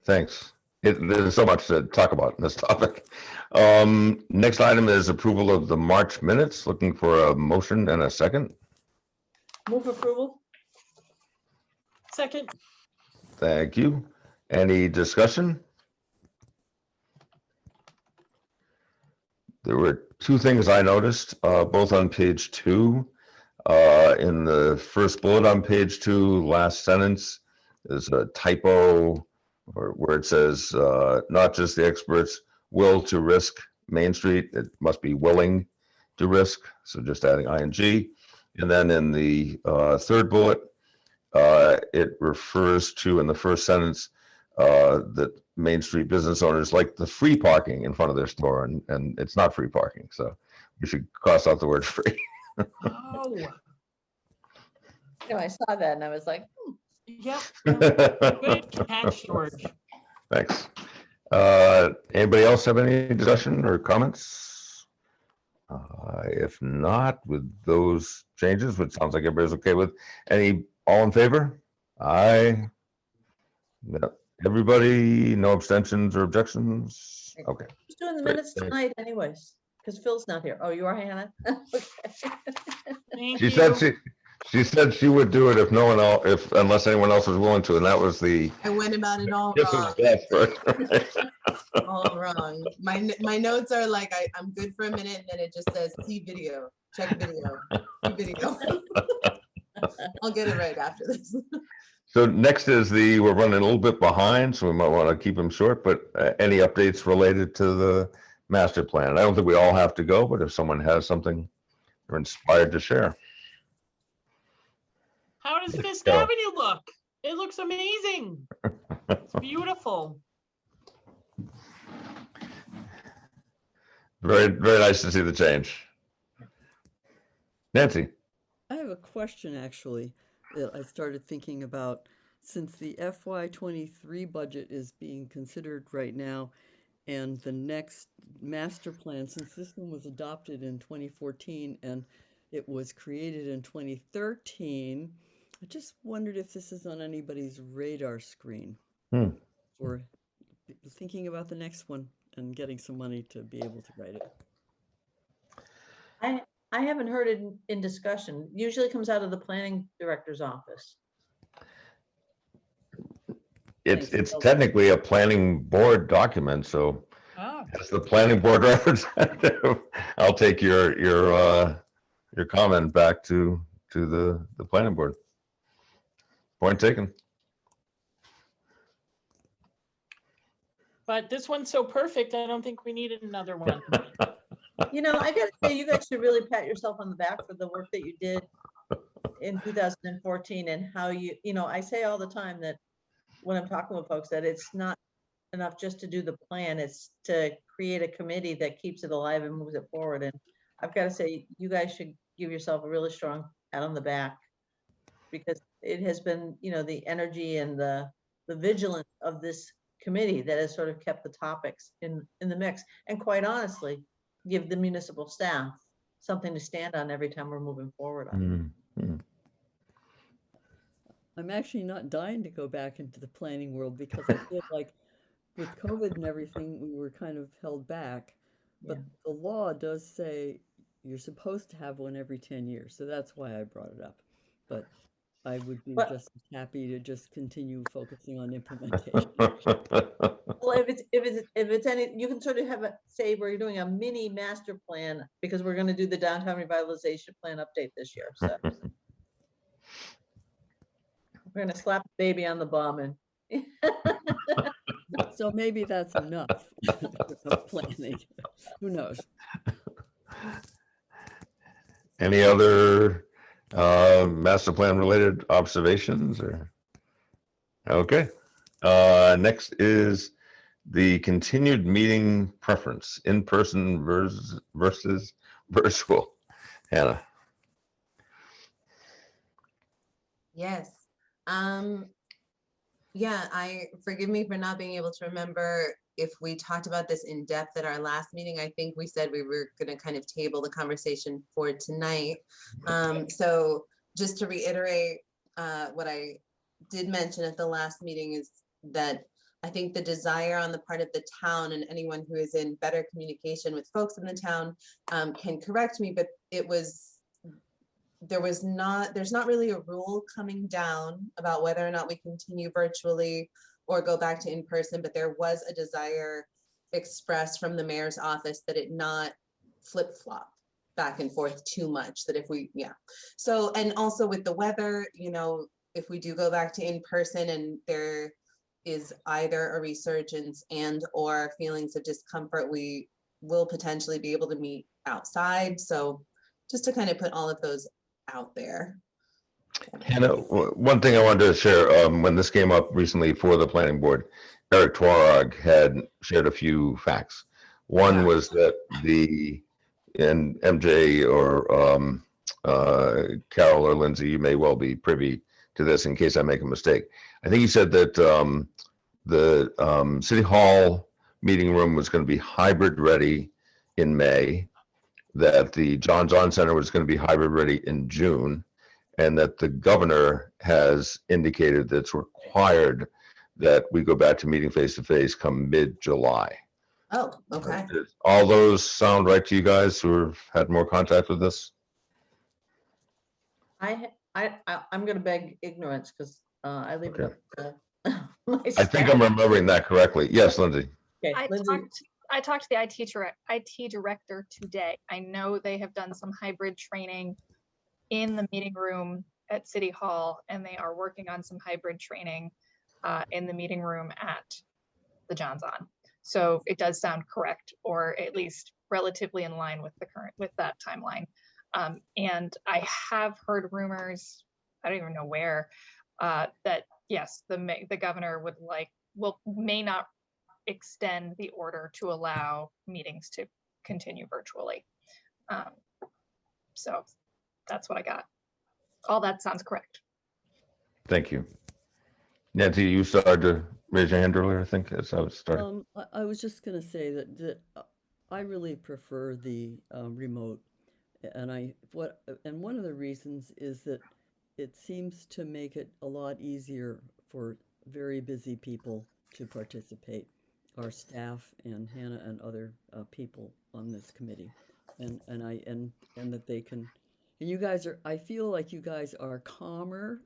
Thanks. There's so much to talk about in this topic. Next item is approval of the March minutes. Looking for a motion and a second. Move approval. Second. Thank you. Any discussion? There were two things I noticed, both on page 2. In the first bullet on page 2, last sentence, there's a typo where it says, not just the experts will to risk Main Street. It must be willing to risk. So just adding ing. And then in the third bullet, it refers to, in the first sentence, that Main Street business owners like the free parking in front of their store, and it's not free parking. So you should cross out the word free. Oh. I saw that and I was like, Yep. Good catch, George. Thanks. Anybody else have any discussion or comments? If not, with those changes, which sounds like everybody's okay with, all in favor? Aye. No. Everybody, no abstentions or objections? Okay. who's doing the Great, minutes thanks. tonight anyways? Because Phil's not here. Oh, you are, Hannah? Okay. Thank She you. said she would do it if no one else, unless anyone else was willing to, and that was the. I went about it all This wrong. is best, right? All wrong. My notes are like, I'm good for a minute, and then it just says, see video, check video, see video. I'll get it right after this. So next is we're running a little bit behind, so we might want to keep them short, but any updates related to the master plan? I don't think we all have to go, but if someone has something they're inspired to share. How does Fifth Yeah. Avenue look? It looks amazing. It's beautiful. Very, very nice to see the change. Nancy? I have a question actually that I started thinking about since the FY23 budget is being considered right now and the next master plan, since this one was adopted in 2014 and it was created in 2013, I just wondered if this is on anybody's radar screen for thinking about the next one and getting some money to be able to write it. I haven't heard it in discussion. Usually comes out of the planning director's office. It's technically a planning board document, so Oh, as the planning board representative, I'll take your comment back to to the planning board. Point taken. But this one's so perfect, I don't think we needed another one. You know, I gotta say, you guys should really pat yourself on the back for the work that you did in 2014 and how you know, I say all the time that when I'm talking with folks that it's not enough just to do the plan, it's to create a committee that keeps it alive and moves it forward. And I've got to say, you guys should give yourself a really strong pat on the back because it has been, you know, the energy and the vigilance of this committee that has sort of kept the topics in the mix. And quite honestly, give the municipal staff something to stand on every time we're moving forward on. Mm-hmm. I'm actually not dying to go back into the planning world because I feel like with COVID and everything, we were kind of held back. But the law does say you're supposed to have one every 10 years. So that's why I brought it up. But I would be just happy to just continue focusing on implementation. Well, if it's any, you can sort of have a say where you're doing a mini master plan because we're going to do the downtown revitalization plan update this year. So we're going to slap the baby on the bum and So maybe that's enough of planning. Who knows? Any other master plan related observations or? Okay. Next is the continued meeting preference, in-person versus virtual. Hannah. Yes. Yeah, forgive me for not being able to remember if we talked about this in depth at our last meeting. I think we said we were going to kind of table the conversation for tonight. So just to reiterate what I did mention at the last meeting is that I think the desire on the part of the town and anyone who is in better communication with folks in the town can correct me, but there's not really a rule coming down about whether or not we continue virtually or go back to in-person, but there was a desire expressed from the mayor's office that it not flip-flop back and forth too much, that if we, So, and also with the weather, you know, if we do go back to in-person and there is either a resurgence and or feelings of discomfort, we will potentially be able to meet outside. So just to kind of put all of those out there. Hannah, one thing I wanted to share, when this came up recently for the planning board, Eric Twarog had shared a few facts. One was that and MJ or Carol or Lindsay, you may well be privy to this in case I make a mistake. I think he said that the City Hall meeting room was going to be hybrid ready in May, that the John John Center was going to be hybrid ready in June, and that the governor has indicated that it's required that we go back to meeting face-to-face come mid-July. Oh, okay. All those sound right to you guys who have had more contact with this? I'm going to beg ignorance because I leave it up to my I think I'm remembering that correctly. Yes, Lindsay. Okay, I talked to the IT director today. I know they have done some hybrid training in the meeting room at City Hall, and they are working on some hybrid training in the meeting room at the John's On. So it does sound correct, or at least relatively in line with that timeline. And I have heard rumors, I don't even know where, that yes, the governor may not extend the order to allow meetings to continue virtually. So that's what I got. All that sounds correct. Thank you. Nancy, you started to raise your hand earlier, I think, as I was starting. I was just going to say that I really prefer the remote, and one of the reasons is that it seems to make it a lot easier for very busy people to participate, our staff and Hannah and other people on this committee, and that they can. And you guys are, I feel like you guys are calmer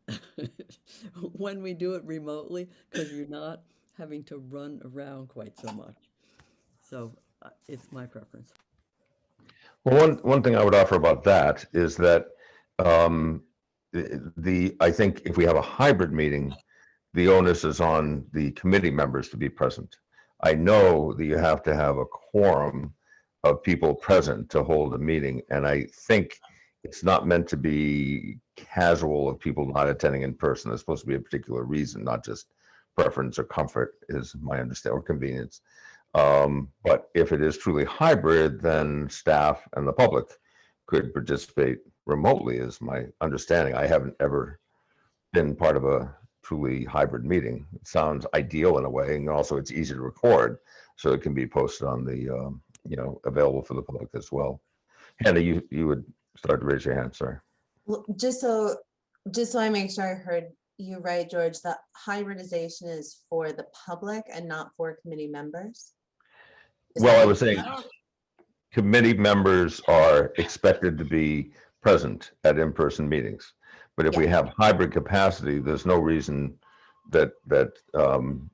when we do it remotely because you're not having to run around quite so much. So it's my preference. Well, one thing I would offer about that is that I think if we have a hybrid meeting, the onus is on the committee members to be present. I know that you have to have a quorum of people present to hold a meeting, and I think it's not meant to be casual of people not attending in person. There's supposed to be a particular reason, not just preference or comfort, is my understanding, or convenience. But if it is truly hybrid, then staff and the public could participate remotely, is my understanding. I haven't ever been part of a truly hybrid meeting. It sounds ideal in a way, and also it's easy to record, so it can be posted on the, available for the public as well. Hannah, you would start to raise your hand, sorry. Well, just so I make sure I heard you right, George, the hybridization is for the public and not for committee members? Well, I was saying committee members are expected to be present at in-person meetings. But if we have hybrid capacity, there's no reason that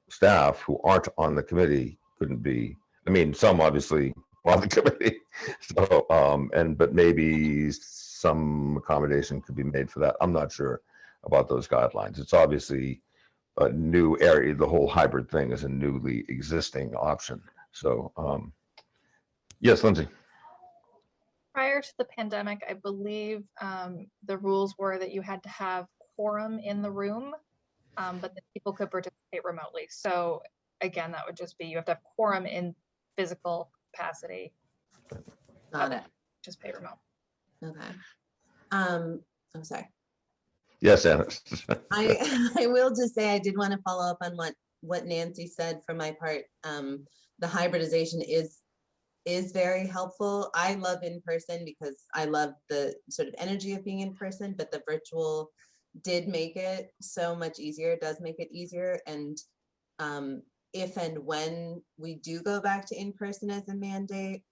staff who aren't on the committee couldn't be. I mean, some obviously on the committee. So, but maybe some accommodation could be made for that. I'm not sure about those guidelines. It's obviously a new area. The whole hybrid thing is a newly existing option. So, yes, Lindsay. Prior to the pandemic, I believe the rules were that you had to have quorum in the room, but that people could participate remotely. So again, that would just be, you have to have quorum in physical capacity. Got it. Just pay remote. Okay. I'm sorry. Yes, Anna. I will just say I did want to follow up on what Nancy said for my part. The hybridization is very helpful. I love in person because I love the sort of energy of being in person, but the virtual did make it so much easier. It does make it easier. And if and when we do go back to in person as a mandate,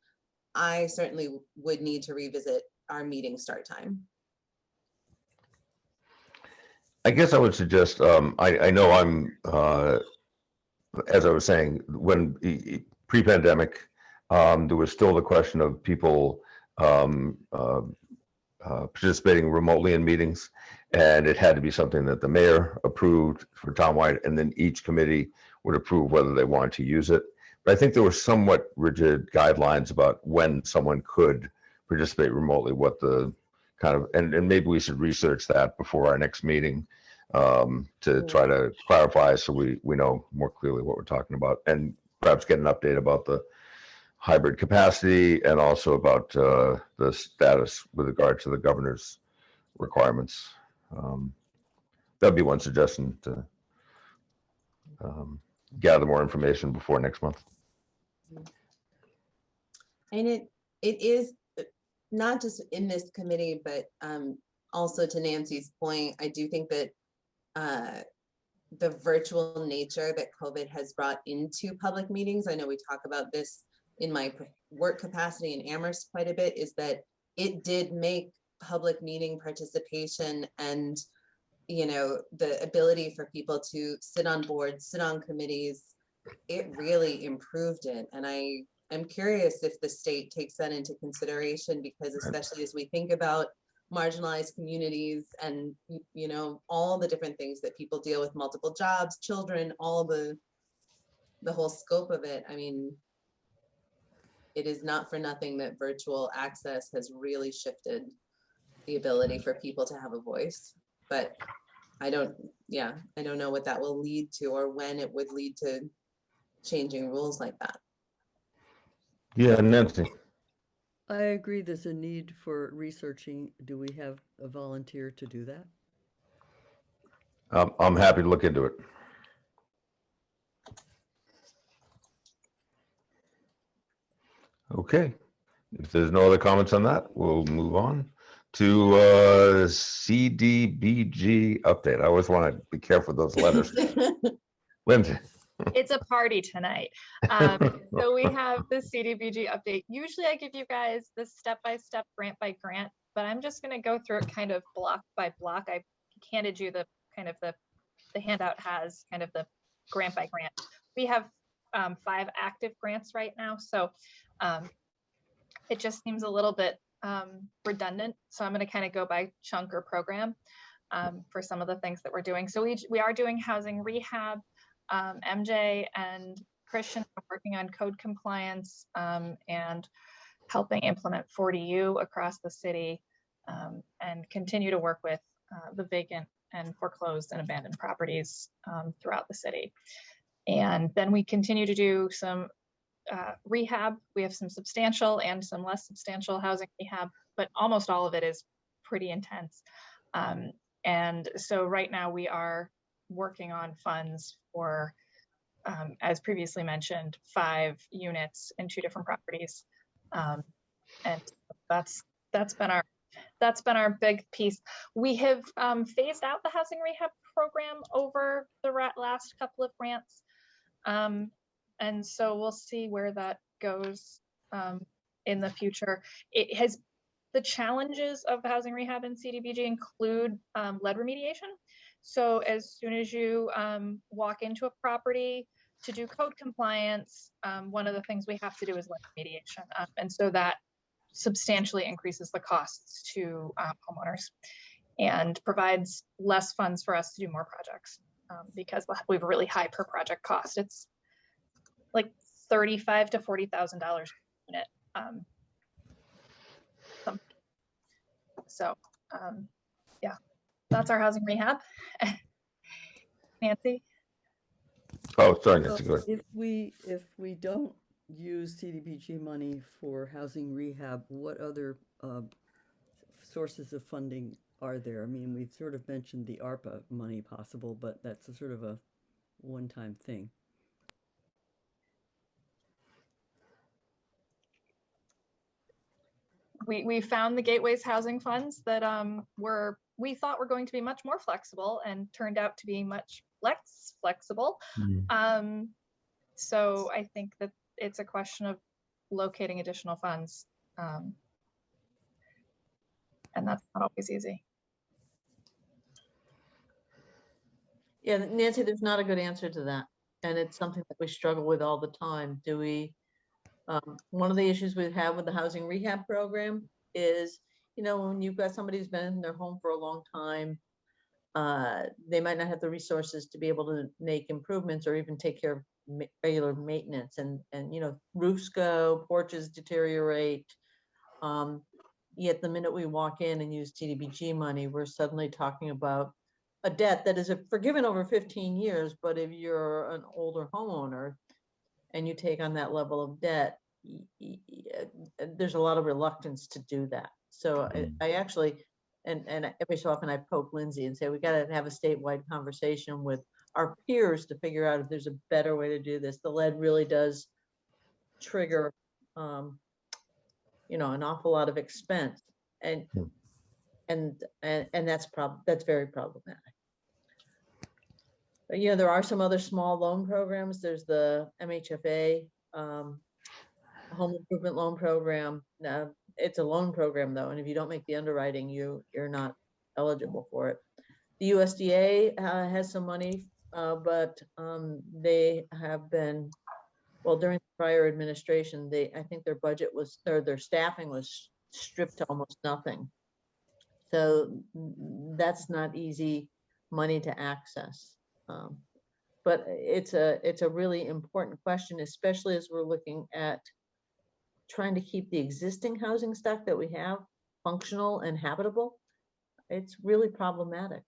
I certainly would need to revisit our meeting start time. I guess I would suggest, I know I'm, as I was saying, when pre-pandemic, there was still the question of people participating remotely in meetings, and it had to be something that the mayor approved for townwide, and then each committee would approve whether they wanted to use it. But I think there were somewhat rigid guidelines about when someone could participate remotely, what the kind of, and maybe we should research that before our next meeting to try to clarify so we know more clearly what we're talking about, and perhaps get an update about the hybrid capacity and also about the status with regard to the governor's requirements. That'd be one suggestion to gather more information before next month. And it is not just in this committee, but also to Nancy's point, I do think that the virtual nature that COVID has brought into public meetings, I know we talk about this in my work capacity in Amherst quite a bit, is that it did make public meeting participation and, the ability for people to sit on boards, sit on committees, it really improved it. And I'm curious if the state takes that into consideration, because especially as we think about marginalized communities and, all the different things that people deal with, multiple jobs, children, all the whole scope of it. I mean, it is not for nothing that virtual access has really shifted the ability for people to have a voice. But I don't know what that will lead to or when it would lead to changing rules like that. Yeah, Nancy. I agree there's a need for researching. Do we have a volunteer to do that? I'm happy to look into it. Okay, if there's no other comments on that, we'll move on to CDBG update. I always want to be careful with those letters. Lindsay. It's a party tonight. So we have the CDBG update. Usually I give you guys the step-by-step, grant by grant, but I'm just going to go through it kind of block by block. I handed you the kind of the handout has kind of the grant by grant. We have 5 active grants right now. So it just seems a little bit redundant. So I'm going to kind of go by chunk or program. for some of the things that we're doing. So we are doing housing rehab. MJ and Christian are working on code compliance and helping implement 40U across the city, and continue to work with the vacant and foreclosed and abandoned properties throughout the city. And then we continue to do some rehab. We have some substantial and some less substantial housing rehab, but almost all of it is pretty intense. And so right now we are working on funds for, as previously mentioned, 5 units in 2 different properties. And that's been our big piece. We have phased out the housing rehab program over the last couple of grants. And so we'll see where that goes in the future. The challenges of housing rehab and CDBG include lead remediation. So as soon as you walk into a property to do code compliance, one of the things we have to do is lead remediation. And so that substantially increases the costs to homeowners and provides less funds for us to do more projects because we have a really high per project cost. It's like $35,000 to $40,000 per unit. So yeah, that's our housing rehab. Nancy? Oh, sorry, So Nancy, go ahead. if we don't use CDBG money for housing rehab, what other sources of funding are there? I mean, we've sort of mentioned the ARPA money possible, but that's a sort of a one-time thing. We found the Gateways housing funds that we thought were going to be much more flexible and turned out to be much less flexible. So I think that it's a question of locating additional funds. And that's not always easy. Yeah, Nancy, there's not a good answer to that. And it's something that we struggle with all the time. One of the issues we have with the housing rehab program is, when you've got somebody who's been in their home for a long time, they might not have the resources to be able to make improvements or even take care of regular maintenance. And roofs go, porches deteriorate. Yet the minute we walk in and use TDBG money, we're suddenly talking about a debt that is forgiven over 15 years. But if you're an older homeowner and you take on that level of debt, there's a lot of reluctance to do that. So I actually, and every so often I poke Lindsay and say, we got to have a statewide conversation with our peers to figure out if there's a better way to do this. The lead really does trigger, an awful lot of expense, and that's very problematic. But, there are some other small loan programs. There's the MHFA Home Improvement Loan Program. It's a loan program though, and if you don't make the underwriting, you're not eligible for it. The USDA has some money, but they have been, during the prior administration, I think their budget was, their staffing was stripped to almost nothing. So that's not easy money to access. But it's a really important question, especially as we're looking at trying to keep the existing housing stock that we have functional and habitable. It's really problematic.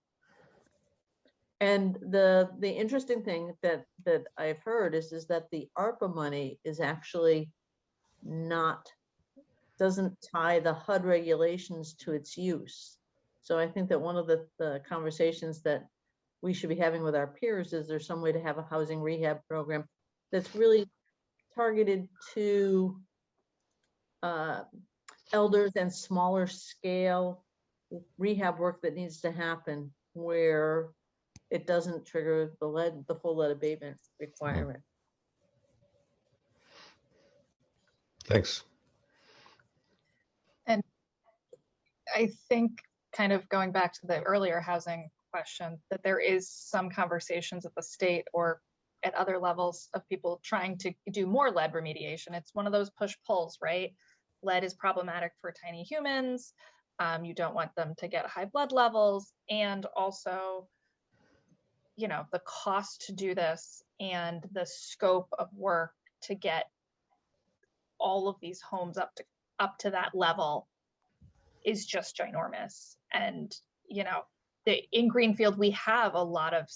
And the interesting thing that I've heard is that the ARPA money is actually doesn't tie the HUD regulations to its use. So I think that one of the conversations that we should be having with our peers is there's some way to have a housing rehab program that's really targeted to elders and smaller scale rehab work that needs to happen where it doesn't trigger the full lead abatement requirement. Thanks. And I think, kind of going back to the earlier housing question, that there is some conversations at the state or at other levels of people trying to do more lead remediation. It's one of those push-pulls, right? Lead is problematic for tiny humans. You don't want them to get high blood levels, and also, you know, the cost to do this and the scope of work to get all of these homes up to that level is just ginormous. And, you know, in Greenfield, we have a lot of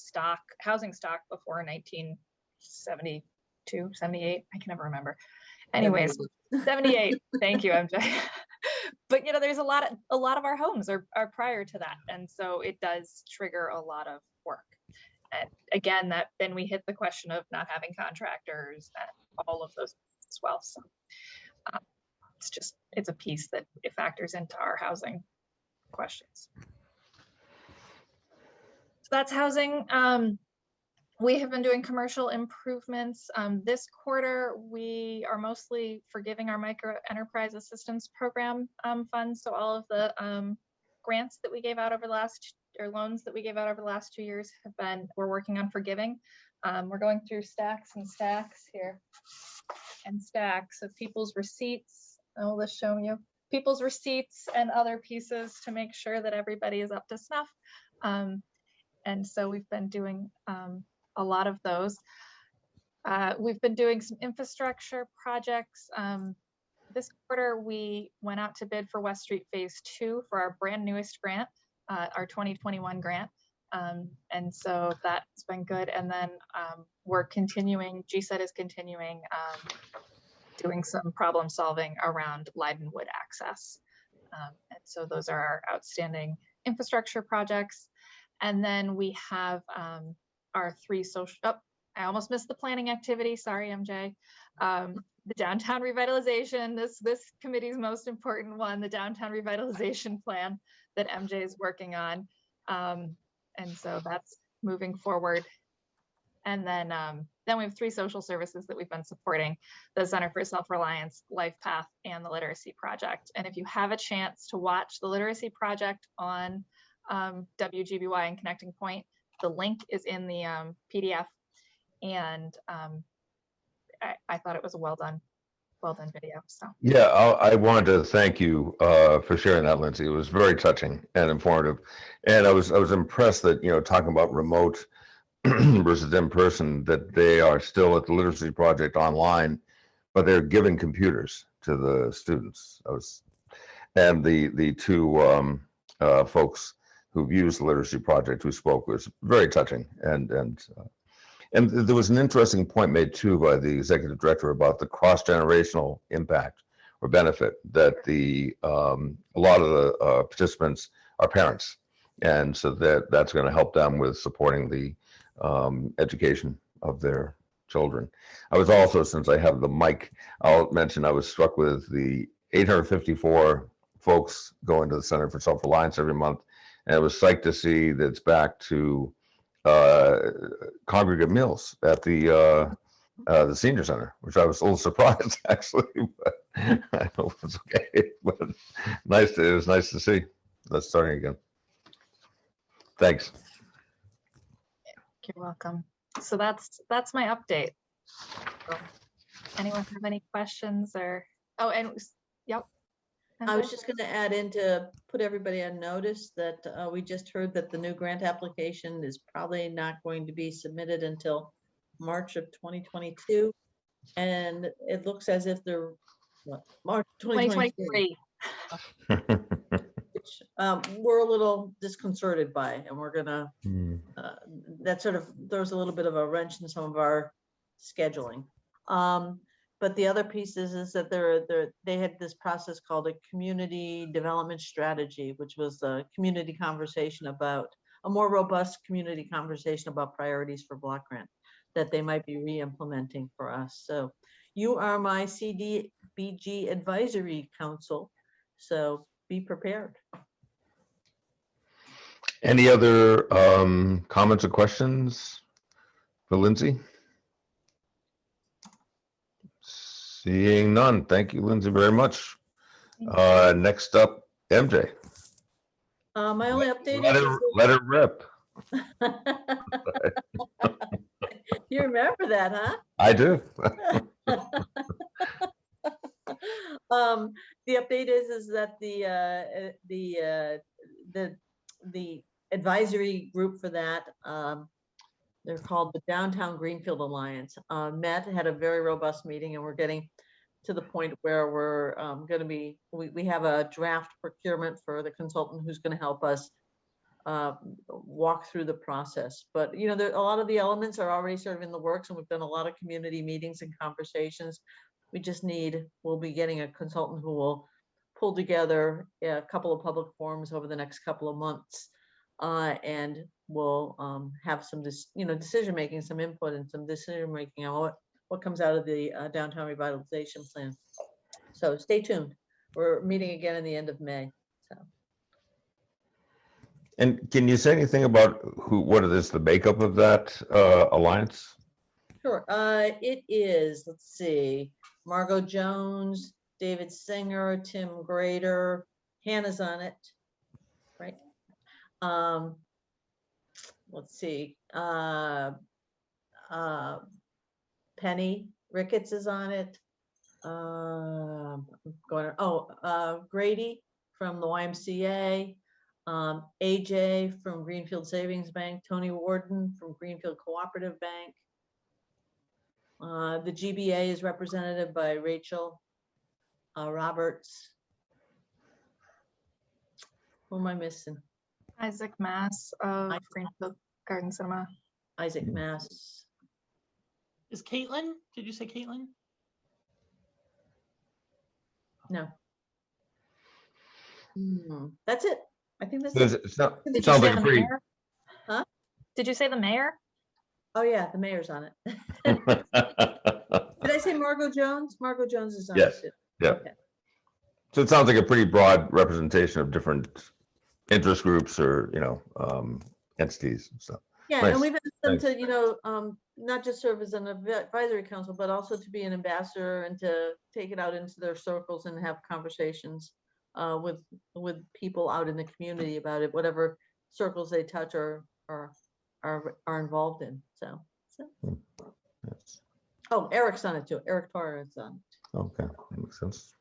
housing stock before 1972, 78. I can never remember. Anyways, 78. Thank you, MJ. But, you know, there's a lot of our homes are prior to that. And so it does trigger a lot of work. And again, then we hit the question of not having contractors and all of those as well. So it's a piece that it factors into our housing questions. So that's housing. We have been doing commercial improvements. This quarter, we are mostly forgiving our micro enterprise assistance program funds. So all of the grants that we gave out over the last, or loans that we gave out over the last 2 years we're working on forgiving. We're going through stacks and stacks here and stacks of people's receipts. I'll just show you people's receipts and other pieces to make sure that everybody is up to snuff. And so we've been doing a lot of those. We've been doing some infrastructure projects. This quarter, we went out to bid for West Street Phase 2 for our brand newest grant, our 2021 grant. And so that's been good. And then we're continuing, GSET is continuing doing some problem solving around Leidenwood access. And so those are our outstanding infrastructure projects. And then we have our 3 social, I almost missed the planning activity. Sorry, MJ. The downtown revitalization, this committee's most important one, the downtown revitalization plan that MJ is working on. And so that's moving forward. And then we have 3 social services that we've been supporting: the Center for Self-Reliance, Life Path, and the Literacy Project. And if you have a chance to watch the Literacy Project on WGBY and Connecting Point, the link is in the PDF. And I thought it was a well done video. So Yeah, I wanted to thank you for sharing that, Lindsay. It was very touching and informative, and I was impressed that, you know, talking about remote versus in person, that they are still at the Literacy Project online, but they're giving computers to the students. And the 2 folks who've used the Literacy Project who spoke was very touching, and there was an interesting point made too by the executive director about the cross-generational impact or benefit that a lot of the participants are parents, and so that's going to help them with supporting the education of their children. I was also, since I have the mic, I'll mention I was struck with the 854 folks going to the Center for Self-Reliance every month, and I was psyched to see that it's back to congregate meals at the senior center, which I was a little surprised actually, but I know it's okay. But it was nice to see that's starting again. Thanks. you're welcome. So that's my update. So, anyone have any questions or, oh, and yep. I was just going to add in to put everybody on notice that we just heard that the new grant application is probably not going to be submitted until March of 2022. And it looks as if they're March 2023. Which we're a little disconcerted by, and we're gonna, that sort of throws a little bit of a wrench in some of our scheduling. But the other piece is that they had this process called a community development strategy, which was a community conversation about a more robust community conversation about priorities for block grant that they might be re-implementing for us. So you are my CDBG advisory council, so be prepared. Any other comments or questions for Lindsay? Seeing none. Thank you, Lindsay, very much. Next up, MJ. My only update let it rip. You remember that, huh? I do. The update is that the advisory group for that, they're called the Downtown Greenfield Alliance, met, had a very robust meeting, and we're getting to the point where we're going to be, we have a draft procurement for the consultant who's going to help us walk through the process. But, you know, there, a lot of the elements are already sort of in the works, and we've done a lot of community meetings and conversations. We just need, we'll be getting a consultant who will pull together a couple of public forums over the next couple of months, and we'll have some, decision-making, some input and some decision-making on what comes out of the downtown revitalization plan. So stay tuned. We're meeting again in the end of May. So. And can you say anything about what it is, the makeup of that alliance? Sure. It is, let's see, Margot Jones, David Singer, Tim Grader, Hannah's on it, right? Let's see, Penny Ricketts is on it. Grady from the YMCA, AJ from Greenfield Savings Bank, Tony Warden from Greenfield Cooperative Bank. The GBA is represented by Rachel Roberts. Who am I missing? Isaac Mass of Greenfield Garden Cinema. Isaac Mass. Is Caitlin? Did you say Caitlin? No. That's it. I think that's It it. sounds Did you say like the a pretty. mayor? Huh? Did you say the mayor? Oh yeah, the mayor's on it. Did I say Margot Jones? Margot Jones is on Yes. it too. Yeah. Okay. So it sounds like a pretty broad representation of different interest groups or, entities and stuff. Yeah, Nice. and we've asked them to, not just serve as an advisory council, but also to be an ambassador and to take it out into their circles and have conversations with people out in the community about it, whatever circles they touch or are involved in. So. Yes. Oh, Eric's on it too. Eric Torres is on it. Okay, that makes sense.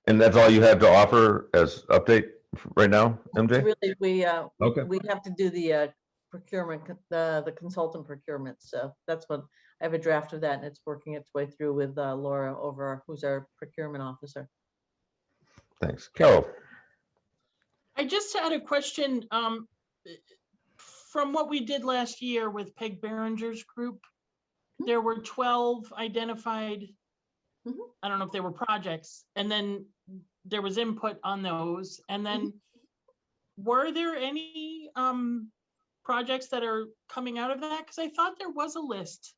And that's all you have to offer as update right now, MJ? Really, we Okay. we have to do the procurement, the consultant procurement. So that's what I have a draft of that, and it's working its way through with Laura over, who's our procurement officer. Thanks. Carol? I just had a question. From what we did last year with Peg Behringer's group, there were 12 identified, I don't know if they were projects, and then there was input on those. And then were there any projects that are coming out of that? Because I thought there was a list.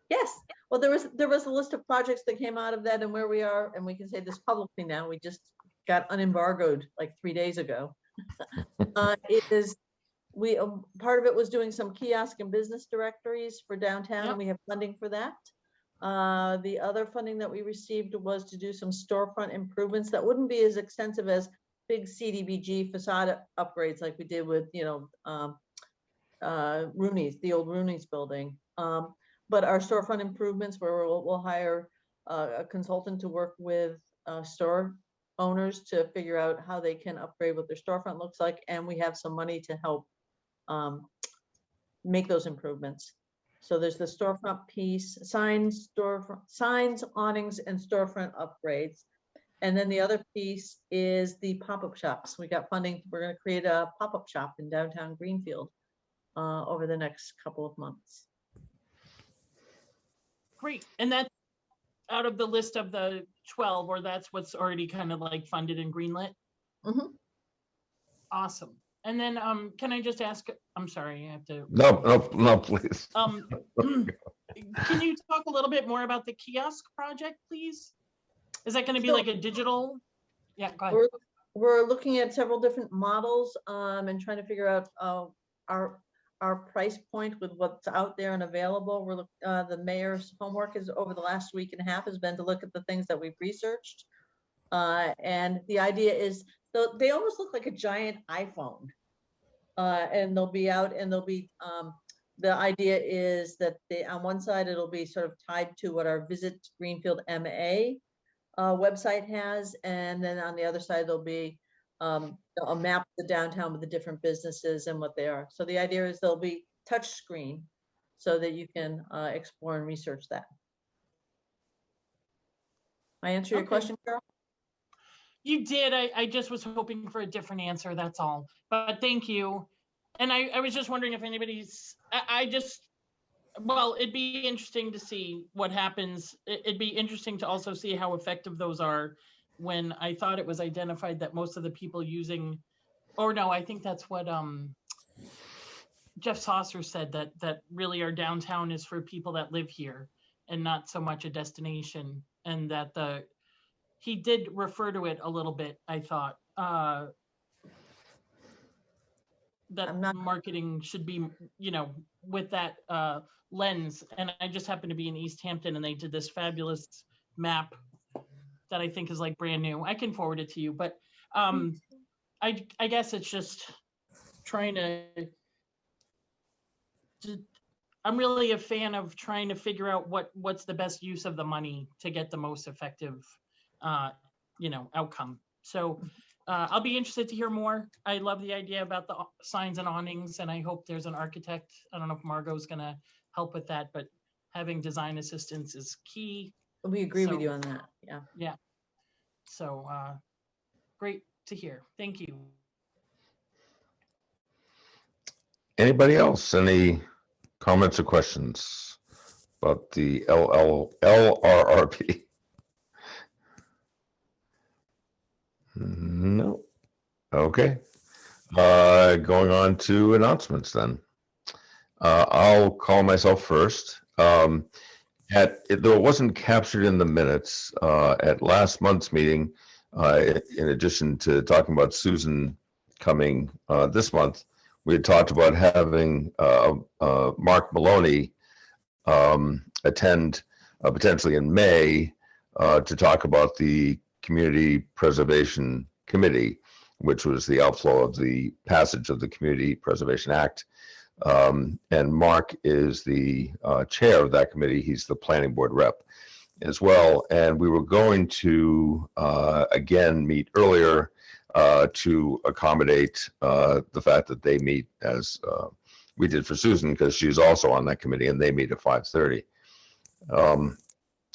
Yes. Well, there was a list of projects that came out of that and where we are, and we can say this publicly now. We just got unembargoed like 3 days ago. It is, part of it was doing some kiosk and business directories for downtown, and we have funding for that. The other funding that we received was to do some storefront improvements that wouldn't be as extensive as big CDBG facade upgrades like we did with, Rooney's, the old Rooney's building. But our storefront improvements, where we'll hire a consultant to work with store owners to figure out how they can upgrade what their storefront looks like, and we have some money to help make those improvements. So there's the storefront piece, signs, awnings, and storefront upgrades. And then the other piece is the pop-up shops. We got funding. We're going to create a pop-up shop in downtown Greenfield over the next couple of months. Great. And that's out of the list of the 12, or that's what's already kind of like funded and greenlit? Awesome. And then can I just ask, I'm sorry, I have to. No, please. Can you talk a little bit more about the kiosk project, please? Is that going to be like a digital? Yeah, go ahead. We're looking at several different models and trying to figure out our price point with what's out there and available. The mayor's homework is over the last week and a half has been to look at the things that we've researched. And the idea is they almost look like a giant iPhone. And they'll be out and they'll be the idea is that on one side, it'll be sort of tied to what our Visit Greenfield MA website has. And then on the other side, there'll be a map of the downtown with the different businesses and what they are. So the idea is there'll be touch screen so that you can explore and research that. I answer your Okay. question, Carol? You did. I just was hoping for a different answer. That's all. But thank you. And I was just wondering if anybody's, well, it'd be interesting to see what happens. It'd be interesting to also see how effective those are when I thought it was identified that most of the people using, or no, I think that's what Jeff Saucer said, that really our downtown is for people that live here and not so much a destination, and that he did refer to it a little bit, I thought, that marketing should be, with that lens. And I just happened to be in East Hampton, and they did this fabulous map that I think is like brand new. I can forward it to you, but I guess it's just trying to I'm really a fan of trying to figure out what's the best use of the money to get the most effective, outcome. So I'll be interested to hear more. I love the idea about the signs and awnings, and I hope there's an architect. I don't know if Margot's going to help with that, but having design assistance is key. We agree with you on that. Yeah. Yeah. So great to hear. Thank you. Anybody else? Any comments or questions about the LRRP? No. Okay. Going on to announcements then. I'll call myself first. Though it wasn't captured in the minutes, at last month's meeting, in addition to talking about Susan coming this month, we had talked about having Mark Maloney attend potentially in May to talk about the Community Preservation Committee, which was the outflow of the passage of the Community Preservation Act. And Mark is the chair of that committee. He's the planning board rep as well. And we were going to, again, meet earlier to accommodate the fact that they meet as we did for Susan, because she's also on that committee, and they meet at 5:30.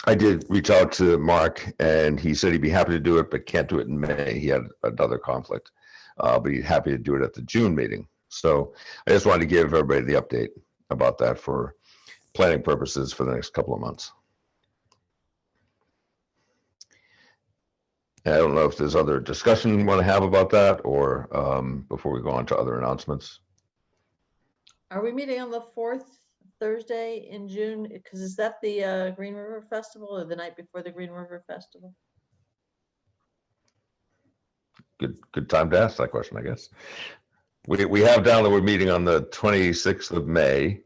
I did reach out to Mark, and he said he'd be happy to do it, but can't do it in May. He had another conflict, but he's happy to do it at the June meeting. So I just wanted to give everybody the update about that for planning purposes for the next couple of months. I don't know if there's other discussion you want to have about that, or before we go on to other announcements. Are we meeting on the 4th Thursday in June? Because is that the Green River Festival, or the night before the Green River Festival? Good time to ask that question, I guess. We have down that we're meeting on the 26th of May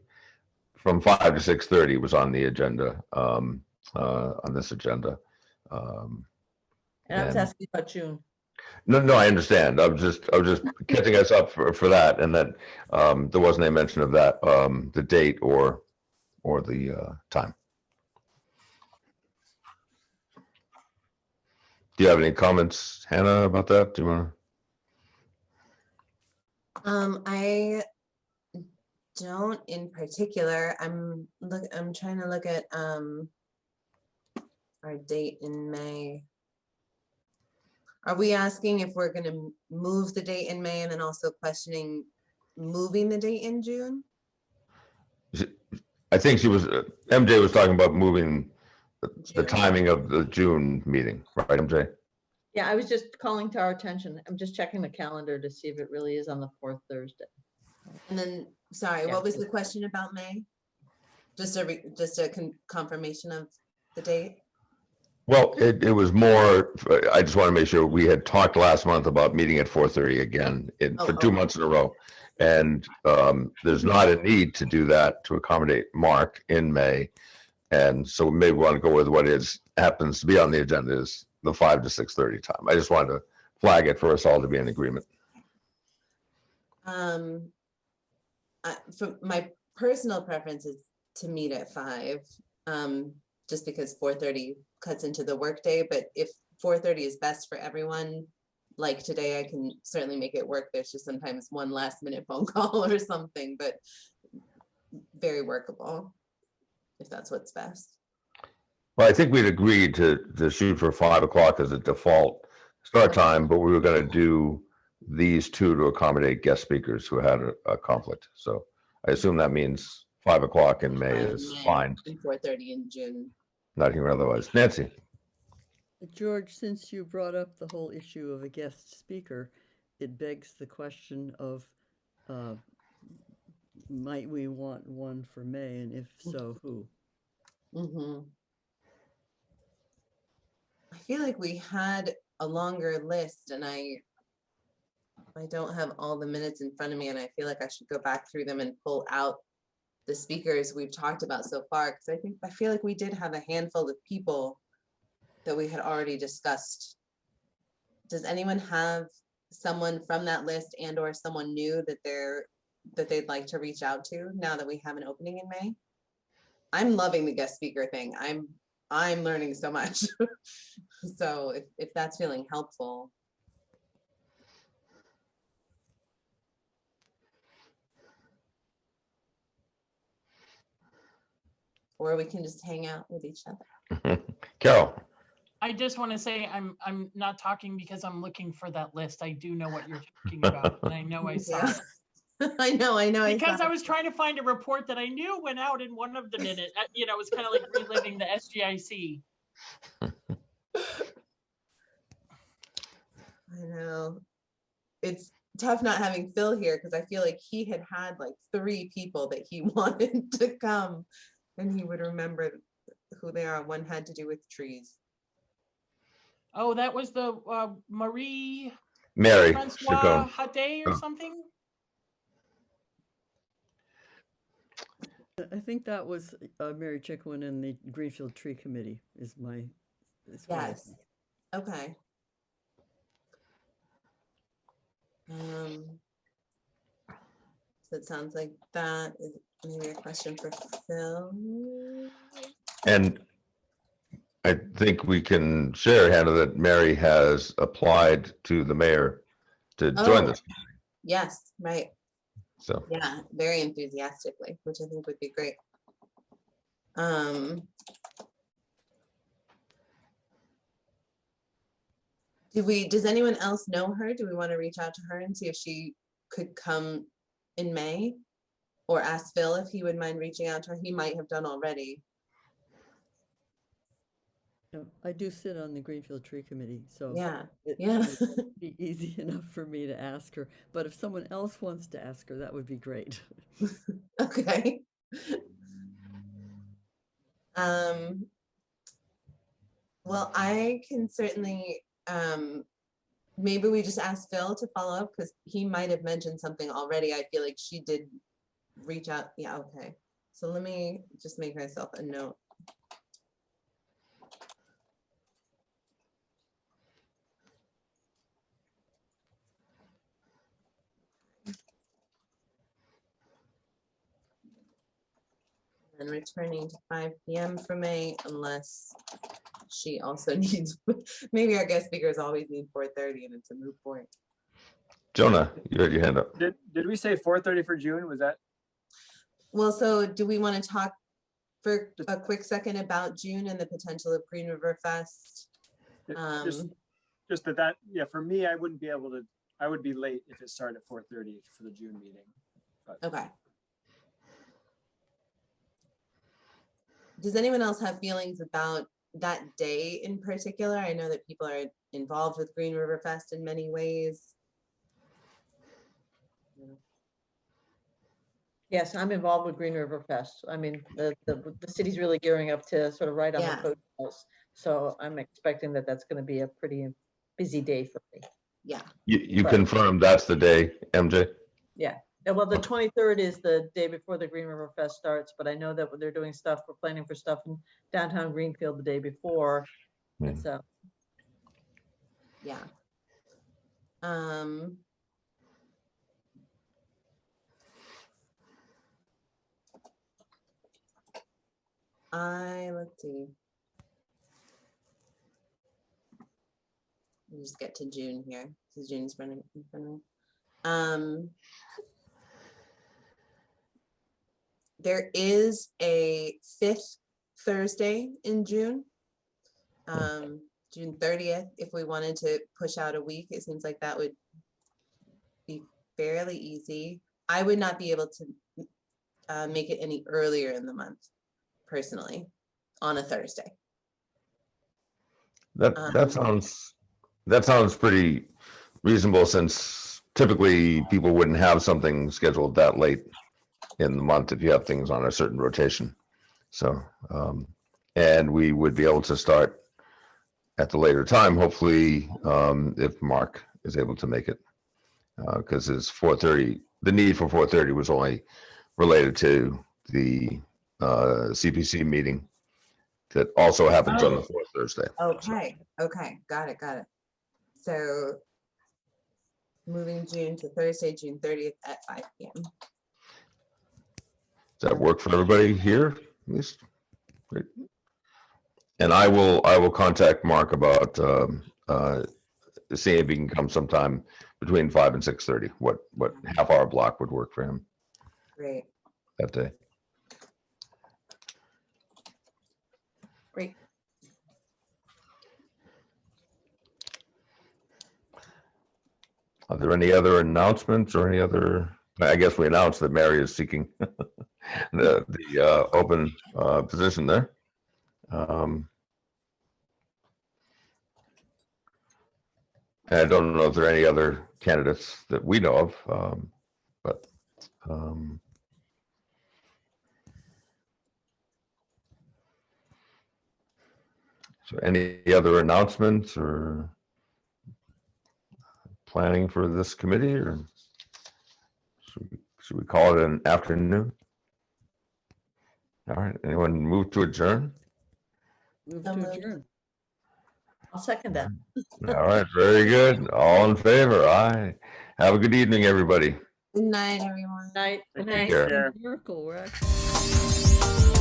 from 5 to 6:30 was on the agenda, on this agenda. And I was asking about June. No, I understand. I was just catching us up for that, and that there wasn't a mention of that, the date or the time. Do you have any comments, Hannah, about that? Do you want to? I don't in particular. I'm trying to look at our date in May. Are we asking if we're going to move the date in May, and then also questioning moving the date in June? I think MJ was talking about moving the timing of the June meeting, right, MJ? Yeah, I was just calling to our attention. I'm just checking the calendar to see if it really is on the 4th Thursday. And then, sorry, what was the question about May? Just a confirmation of the date? Well, it was more, I just want to make sure, we had talked last month about meeting at 4:30 again for 2 months in a row. And there's not a need to do that to accommodate Mark in May. And so maybe we want to go with what happens to be on the agenda is the 5 to 6:30 time. I just wanted to flag it for us all to be in agreement. For my personal preference is to meet at 5, just because 4:30 cuts into the workday, but if 4:30 is best for everyone, like today, I can certainly make it work. There's just sometimes one last minute phone call or something, but very workable, if that's what's best. Well, I think we'd agreed to shoot for 5 o'clock as a default start time, but we were going to do these two to accommodate guest speakers who had a conflict. So I assume that means 5 o'clock in May is fine. And 4:30 in June. Not here otherwise. Nancy. George, since you brought up the whole issue of a guest speaker, it begs the question of, might we want one for May, and if so, who? I feel like we had a longer list, and I don't have all the minutes in front of me, and I feel like I should go back through them and pull out the speakers we've talked about so far, because I feel like we did have a handful of people that we had already discussed. Does anyone have someone from that list and or someone new that they'd like to reach out to now that we have an opening in May? I'm loving the guest speaker thing. I'm learning so much. So if that's feeling helpful. Or we can just hang out with each other. Carol. I just want to say I'm not talking because I'm looking for that list. I do know what you're talking about, and I know I saw it. I know. Because I was trying to find a report that I knew went out in one of the minutes. You know, it was kind of like reliving the SGIC. I know. It's tough not having Phil here because I feel like he had like 3 people that he wanted to come and he would remember who they are. One had to do with trees. Oh, that was the Mary Chacon. Hade or something? I think that was Mary Chickwin and the Greenfield Tree Committee is what I Yes. think. Okay. So it sounds like that is maybe a question for Phil. And I think we can share, Hannah, that Mary has applied to the mayor to join Oh. this. Yes, right. So Yeah, very enthusiastically, which I think would be great. Does anyone else know her? Do we want to reach out to her and see if she could come in May? Or ask Phil if he would mind reaching out to her? He might have done already. I do sit on the Greenfield Tree Committee, so Yeah, it yeah. would be easy enough for me to ask her. But if someone else wants to ask her, that would be great. Okay. Well, I can certainly, maybe we just ask Phil to follow up because he might have mentioned something already. I feel like she did reach out. Yeah, okay. So let me just make myself a note. And returning to 5 p.m. for May, unless she also needs, maybe our guest speakers always need 4:30 and it's a moot point. Jonah, you had your hand up. Did we say 4:30 for June? Was that? Well, so do we want to talk for a quick second about June and the potential of Green River Fest? Just that, yeah, for me, I wouldn't be able to, I would be late if it started at 4:30 for the June meeting. But. Okay. Does anyone else have feelings about that day in particular? I know that people are involved with Green River Fest in many ways. Yes, I'm involved with Green River Fest. I mean, the city's really gearing up to sort of ride on Yeah. the coattails. So I'm expecting that that's going to be a pretty busy day for me. Yeah. You But- confirm that's the day, MJ? Yeah. Well, the 23rd is the day before the Green River Fest starts, but I know that they're doing stuff, we're planning for stuff in downtown Greenfield the day before. And so, Yeah. let's see. Let me just get to June here. So June's running in front of me. There is a 5th Thursday in June. June 30th, if we wanted to push out a week, it seems like that would be fairly easy. I would not be able to make it any earlier in the month, personally, on a Thursday. That sounds pretty reasonable, since typically people wouldn't have something scheduled that late in the month if you have things on a certain rotation. So, and we would be able to start at the later time, hopefully, if Mark is able to make it, because his 4:30, the need for 4:30 was only related to the CPC meeting that also happens on the fourth Thursday. Okay, okay, got it. So moving June to Thursday, June 30th at 5 p.m. Does that work for everybody here? At least? Great. And I will contact Mark about seeing if he can come sometime between 5 and 6:30. What half-hour block would work for him Great, that day? great. Are there any other announcements or any other? I guess we announced that Mary is seeking the open position there. I don't know if there are any other candidates that we know of, but so any other announcements or planning for this committee, or should we call it an afternoon? All right, anyone move to adjourn? Move to adjourn. I'll second that. All right, very good. All in favor? Aye. Have a good evening, everybody. Good night, everyone. Night. I Good think night. it's a miracle. We're actually.